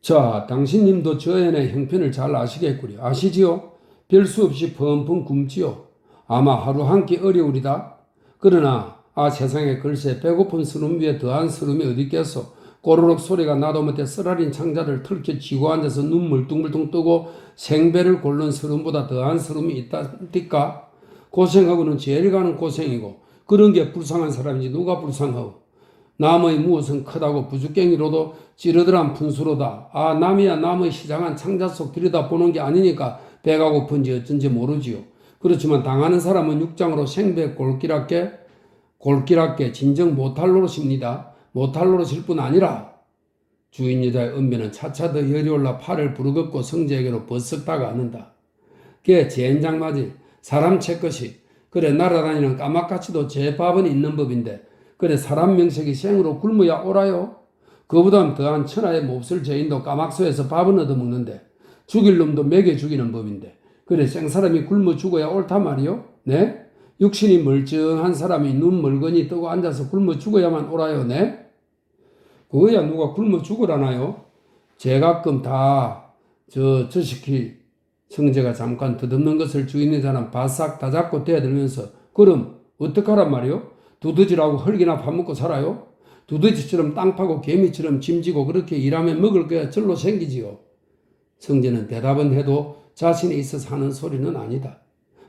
자, 당신님도 저연의 형편을 잘 아시겠구려. 아시지요? 별 수 없이 펑펑 굶지요. 아마 하루 한 끼 어려우리다. 그러나 세상에 글쎄 배고픈 스름 위에 더한 스름이 어디 있겠소. 꼬르륵 소리가 나도 못해 쓰라린 창자를 털켜 쥐고 앉아서 눈 물뚱물뚱 뜨고 생배를 고른 스름보다 더한 스름이 있다니까. 고생하고는 제일 가는 고생이고 그런 게 불쌍한 사람이지 누가 불쌍하고. 남의 무엇은 크다고 부죽갱이로도 찌르더란 분수로다. 남이야 남의 시장한 창자 속 들여다보는 게 아니니까 배가 고픈지 어쩐지 모르지요. 그렇지만 당하는 사람은 육장으로 생배 골기랗게 진정 못할 노릇입니다. 못할 노릇일 뿐 아니라 주인 여자의 은배는 차차 더 열이 올라 팔을 부르겁고 성재에게로 버쓱 다가앉는다. 걔 젠장맞이 사람 채것이 그래 날아다니는 까마까치도 제 밥은 있는 법인데 그래 사람 명색이 생으로 굶어야 오라요. 그보다 더한 천하의 몹쓸 죄인도 까막소에서 밥은 얻어먹는데 죽일 놈도 먹여 죽이는 법인데 그래 생사람이 굶어 죽어야 옳단 말이요. 네? 육신이 멀쩡한 사람이 눈 멀거니 뜨고 앉아서 굶어 죽어야만 오라요. 네? 그거야 누가 굶어 죽으라나요? 제가끔 다 저 시키 성재가 잠깐 더듬는 것을 주인 여자는 바싹 다잡고 대들면서 그럼 어떡하란 말이요? 두더지라고 헐기나 밥 먹고 살아요? 두더지처럼 땅 파고 개미처럼 짐지고 그렇게 일하면 먹을 거야 절로 생기지요. 성재는 대답은 해도 자신이 있어서 하는 소리는 아니다.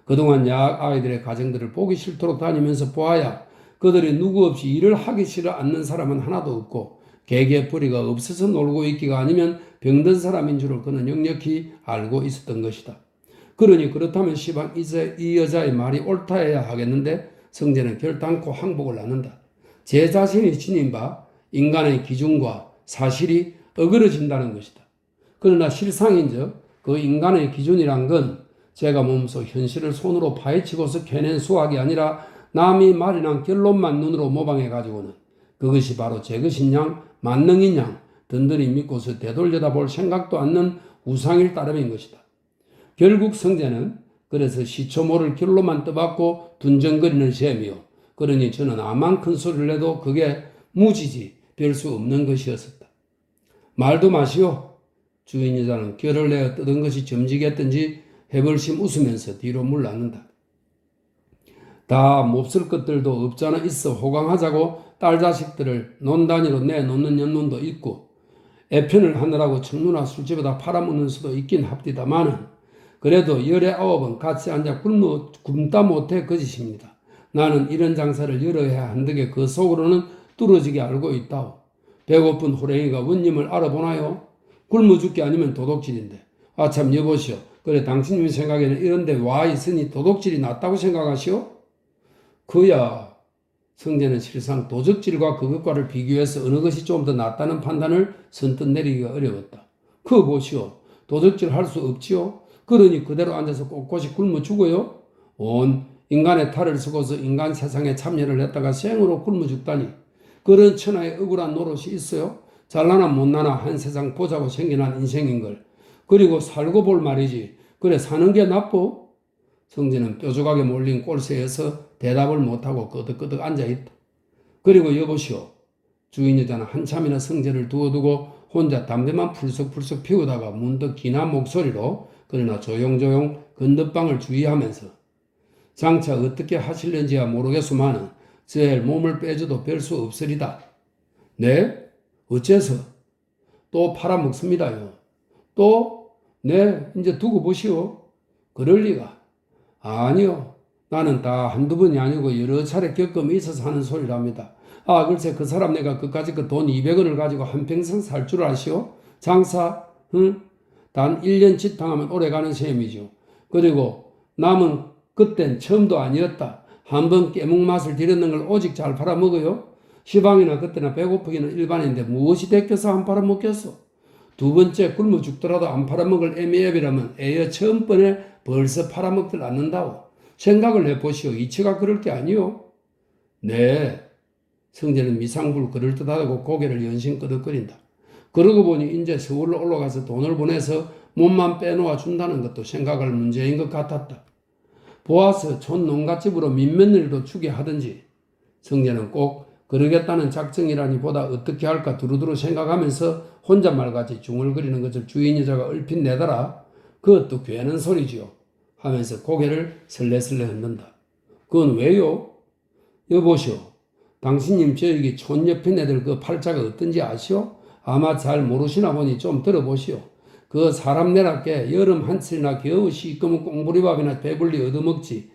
그동안 야학 아이들의 가정들을 보기 싫도록 다니면서 보아야 그들이 누구 없이 일을 하기 싫어 않는 사람은 하나도 없고 개개벌이가 없어서 놀고 있기가 아니면 병든 사람인 줄을 그는 역력히 알고 있었던 것이다. 그러니 그렇다면 시방 이 여자의 말이 옳다해야 하겠는데 성재는 결단코 항복을 하는다. 제 자신이 지닌 바 인간의 기준과 사실이 어그러진다는 것이다. 그러나 실상인즉 그 인간의 기준이란 건 제가 몸소 현실을 손으로 파헤치고서 캐낸 수학이 아니라 남이 마련한 결론만 눈으로 모방해가지고는 그것이 바로 제 것인 양 만능인 양 든든히 믿고서 되돌려다 볼 생각도 않는 우상일 따름인 것이다. 결국 성재는 그래서 시초 모를 결로만 떠받고 둔정거리는 셈이요. 그러니 저는 아만 큰 소리를 내도 그게 무지지 별 수 없는 것이었었다. 말도 마시오. 주인 여자는 결을 내어 뜯은 것이 점지겠든지 해벌심 웃으면서 뒤로 물러난다. 다 몹쓸 것들도 없잖아 있어 호강하자고 딸 자식들을 논 단위로 내놓는 연론도 있고 애편을 하느라고 청루나 술집에다 팔아먹는 수도 있긴 합디다마는 그래도 19은 같이 앉아 굶다 못해 거짓입니다. 나는 이런 장사를 여러 해 한덕에 그 속으로는 뚫어지게 알고 있다오. 배고픈 호랭이가 원님을 알아보나요? 굶어 죽기 아니면 도둑질인데. 참 여보시오. 그래 당신님 생각에는 이런데 와 있으니 도둑질이 낫다고 생각하시오? 그야 성재는 실상 도적질과 그것과를 비교해서 어느 것이 좀 더 낫다는 판단을 선뜻 내리기가 어려웠다. 그거 보시오. 도적질 할 수 없지요? 그러니 그대로 앉아서 꼿꼿이 굶어 죽어요? 온 인간의 탈을 쓰고서 인간 세상에 참여를 했다가 생으로 굶어 죽다니 그런 천하의 억울한 노릇이 있어요? 잘나나 못나나 한 세상 보자고 생겨난 인생인걸. 그리고 살고 볼 말이지. 그래 사는 게 나빠? 성재는 뾰족하게 몰린 꼴새에서 대답을 못하고 끄덕끄덕 앉아있다. 그리고 여보시오. 주인 여자는 한참이나 성재를 두어두고 혼자 담배만 풀썩풀썩 피우다가 문득 기나 목소리로 그러나 조용조용 건너방을 주의하면서 장차 어떻게 하실는지야 모르겠소만은 제일 몸을 빼줘도 별 수 없으리다. 네? 어째서? 또 팔아먹습니다요. 또? 네, 이제 두고 보시오. 그럴 리가. 아니요. 나는 다 한두 번이 아니고 여러 차례 겪음이 있어서 하는 소리랍니다. 글쎄 그 사람 내가 그까짓 그 돈 200원을 가지고 한평생 살 줄 아시오? 장사? 응? 단 1년 지탕하면 오래가는 셈이죠. 그리고 남은 그땐 처음도 아니었다. 한번 깨묵 맛을 들였는 걸 오직 잘 팔아먹어요. 시방이나 그때나 배고프기는 일반인데 무엇이 데껴서 안 팔아먹겠어? 두 번째 굶어 죽더라도 안 팔아먹을 애미애비라면 애여 처음번에 벌써 팔아먹들 않는다고. 생각을 해보시오. 이치가 그럴 게 아니오. 네. 성재는 미상불 그럴듯하다고 고개를 연신 끄덕거린다. 그러고 보니 이제 서울로 올라가서 돈을 보내서 몸만 빼놓아 준다는 것도 생각할 문제인 것 같았다. 보아서 촌 농갓집으로 민며느리도 주게 하든지. 성재는 꼭 그러겠다는 작정이라니보다 어떻게 할까 두루두루 생각하면서 혼잣말같이 중얼거리는 것을 주인 여자가 얼핏 내더라. 그것도 괜한 소리지요. 하면서 고개를 설레설레 흔든다. 그건 왜요? 여보시오. 당신님 저에게 촌 옆인 애들 그 팔자가 어떤지 아시오? 아마 잘 모르시나 보니 좀 들어보시오. 그 사람 내랍게 여름 한철이나 겨우 시꺼먼 꽁보리밥이나 배불리 얻어먹지.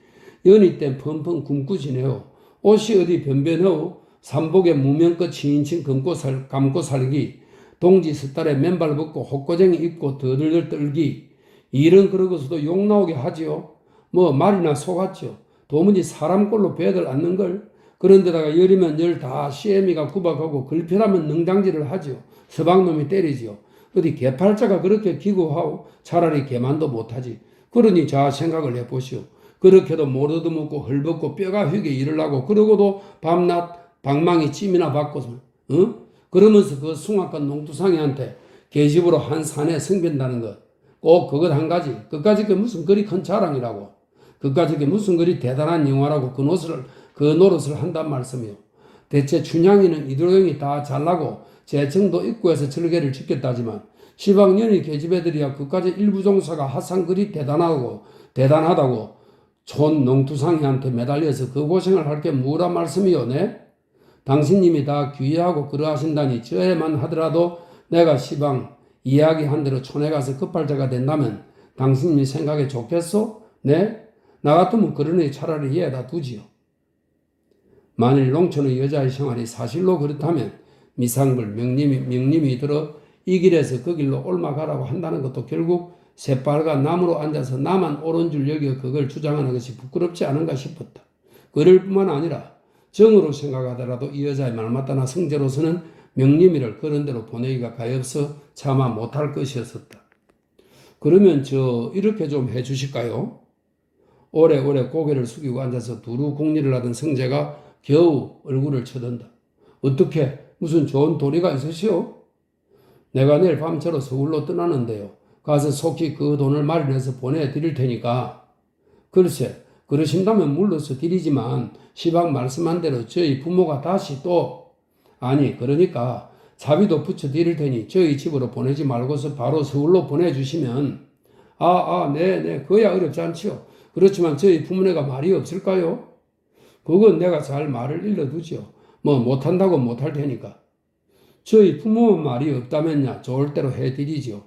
연희 땐 펑펑 굶고 지내요. 옷이 어디 변변하오. 삼복에 무명껏 친친 감고 살기. 동지 숫달에 맨발 벗고 헛고쟁이 입고 더들들 떨기. 일은 그러고서도 욕 나오게 하지요. 뭐 말이나 속았죠. 도무지 사람 꼴로 배들 않는걸. 그런데다가 열이면 열 다 CM이가 구박하고 글피라면 능장질을 하지요. 서방놈이 때리지요. 어디 개팔자가 그렇게 기구하오. 차라리 개만도 못하지. 그러니 자 생각을 해보시오. 그렇게도 못 얻어먹고 헐벗고 뼈가 휘게 일을 하고 그러고도 밤낮 방망이 찜이나 받고서 그러면서 그 숭악한 농투상이한테 계집으로 한 산에 성빈다는 것. 꼭 그것 한 가지. 그까짓 게 무슨 그리 큰 자랑이라고. 그까짓 게 무슨 그리 대단한 영화라고 그 노릇을 한단 말씀이요. 대체 춘향이는 이도령이 다 잘나고 재청도 입구에서 절개를 지켰다지만 시방년의 계집애들이야 그까지 일부종사가 하상 그리 대단하다고 촌 농투상이한테 매달려서 그 고생을 할 게 뭐라 말씀이요, 네? 당신님이 다 귀하고 그러하신다니 저해만 하더라도 내가 시방 이야기한 대로 촌에 가서 급발자가 된다면 당신님이 생각에 좋겠소? 네? 나 같으면 그러니 차라리 이해다 두지요. 만일 농촌의 여자의 생활이 사실로 그렇다면 미상불 명님이 들어 이 길에서 그 길로 옮아가라고 한다는 것도 결국 새빨간 나무로 앉아서 나만 옳은 줄 여겨 그걸 주장하는 것이 부끄럽지 않은가 싶었다. 그럴 뿐만 아니라 정으로 생각하더라도 이 여자의 말 맞다나 성재로서는 명림이를 그런 대로 보내기가 가엾어 차마 못할 것이었었다. 그러면 이렇게 좀 해주실까요? 오래오래 고개를 숙이고 앉아서 두루 궁리를 하던 성재가 겨우 얼굴을 쳐든다. 어떻게 무슨 좋은 도리가 있으시오? 내가 내일 밤새로 서울로 떠나는데요. 가서 속히 그 돈을 마련해서 보내드릴 테니까. 글쎄 그러신다면 물러서 드리지만 시방 말씀한 대로 저희 부모가 다시 그러니까 자비도 붙여드릴 테니 저희 집으로 보내지 말고서 바로 서울로 보내주시면 네 그야 어렵지 않지요. 그렇지만 저희 부모네가 말이 없을까요? 그건 내가 잘 말을 일러두지요. 뭐 못한다고 못할 테니까. 저희 부모만 말이 없다면야 좋을 대로 해드리지요.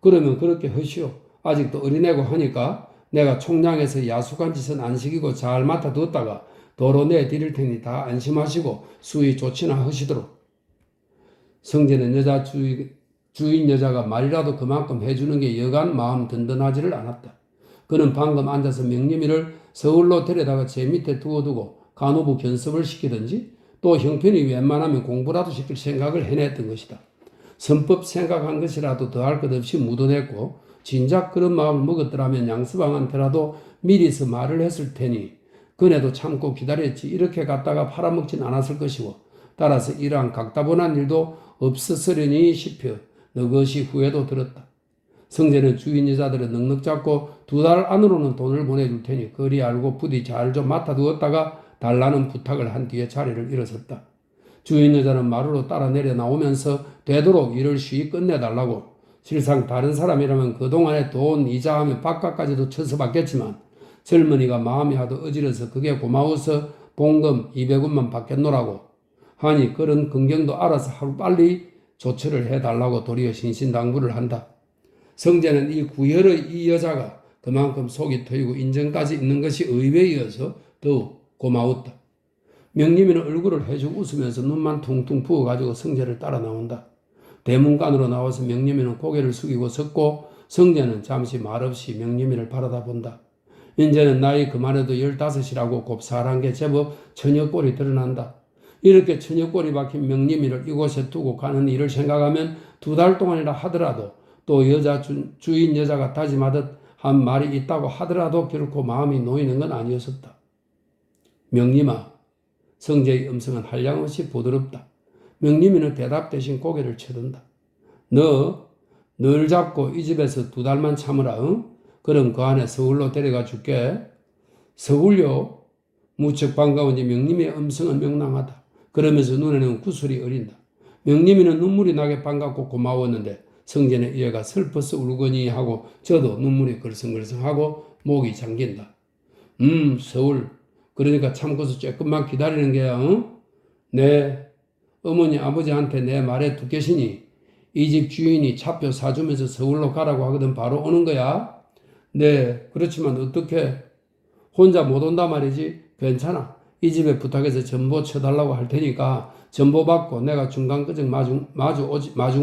그러면 그렇게 하시오. 아직도 어린애고 하니까 내가 총량에서 야속한 짓은 안 시키고 잘 맡아두었다가 도로 내드릴 테니 다 안심하시고 수위 좋지나 하시도록. 성재는 주인 여자가 말이라도 그만큼 해주는 게 여간 마음 든든하지를 않았다. 그는 방금 앉아서 명림이를 서울로 데려다가 제 밑에 두어두고 간호부 견습을 시키든지 또 형편이 웬만하면 공부라도 시킬 생각을 해냈던 것이다. 선법 생각한 것이라도 더할 것 없이 묻어냈고 진작 그런 마음을 먹었더라면 양서방한테라도 미리서 말을 했을 테니 그네도 참고 기다렸지 이렇게 갖다가 팔아먹진 않았을 것이고 따라서 이러한 각다분한 일도 없었으려니 싶어 너것이 후회도 들었다. 성재는 주인 여자들은 넉넉 잡고 2달 안으로는 돈을 보내줄 테니 그리 알고 부디 잘 좀 맡아두었다가 달라는 부탁을 한 뒤에 자리를 일어섰다. 주인 여자는 마루로 따라 내려 나오면서 되도록 일을 쉬이 끝내달라고. 실상 다른 사람이라면 그동안에 돈 이자하며 밥값까지도 쳐서 받겠지만 젊은이가 마음이 하도 어지러서 그게 고마워서 봉금 200원만 받겠노라고 하니 그런 긍정도 알아서 하루빨리 조처를 해달라고 도리어 신신당부를 한다. 성재는 이 구혈의 이 여자가 그만큼 속이 트이고 인정까지 있는 것이 의외이어서 더욱 고마웠다. 명림이는 얼굴을 해주고 웃으면서 눈만 퉁퉁 부어가지고 성재를 따라 나온다. 대문간으로 나와서 명림이는 고개를 숙이고 섰고 성재는 잠시 말없이 명림이를 바라다 본다. 이제는 나이 그만해도 15이라고 곱살한 게 제법 처녀꼴이 드러난다. 이렇게 처녀꼴이 박힌 명림이를 이곳에 두고 가는 일을 생각하면 2달 동안이라 하더라도 또 주인 여자가 다짐하듯 한 말이 있다고 하더라도 결코 마음이 놓이는 건 아니었었다. 명림아, 성재의 음성은 한량없이 부드럽다. 명림이는 대답 대신 고개를 쳐든다. 너 늘 잡고 이 집에서 2달만 참으라. 응? 그럼 그 안에 서울로 데려가 줄게. 서울요? 무척 반가운지 명림이의 음성은 명랑하다. 그러면서 눈에는 구슬이 어린다. 명림이는 눈물이 나게 반갑고 고마웠는데 성재는 얘가 슬퍼서 울거니 하고 저도 눈물이 걸성걸성하고 목이 잠긴다. 서울. 그러니까 참고서 조금만 기다리는 게야. 응? 네. 어머니 아버지한테 내 말에 두께시니 이 집 주인이 차표 사주면서 서울로 가라고 하거든 바로 오는 거야. 네. 그렇지만 어떻게 혼자 못 온다 말이지. 괜찮아. 이 집에 부탁해서 전보 쳐달라고 할 테니까 전보 받고 내가 중간까지 마중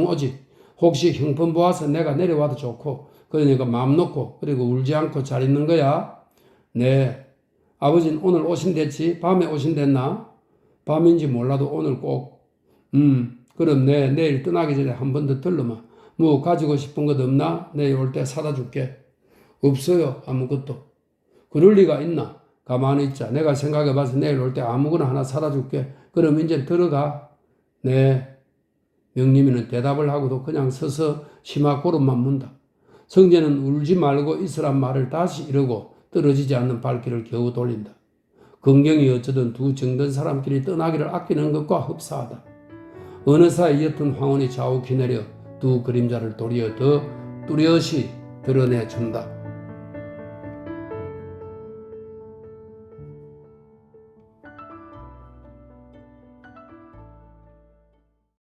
오지. 혹시 형편 보아서 내가 내려와도 좋고. 그러니까 마음 놓고 그리고 울지 않고 잘 있는 거야. 네. 아버지는 오늘 오신댔지? 밤에 오신댔나? 밤인지 몰라도 오늘 꼭. 그럼 내일 떠나기 전에 한 번 더 들러마. 뭐 가지고 싶은 것 없나? 내일 올 때 사다 줄게. 없어요. 아무것도. 그럴 리가 있나? 가만히 있자. 내가 생각해봐서 내일 올 때 아무거나 하나 사다 줄게. 그럼 이제 들어가. 네. 명림이는 대답을 하고도 그냥 서서 심화고름만 문다. 성재는 울지 말고 있으란 말을 다시 이러고 떨어지지 않는 발길을 겨우 돌린다. 긍경이 어쩌든 두 정든 사람끼리 떠나기를 아끼는 것과 흡사하다. 어느 사이 옅은 황혼이 자욱히 내려 두 그림자를 도리어 더 뚜렷이 드러내준다.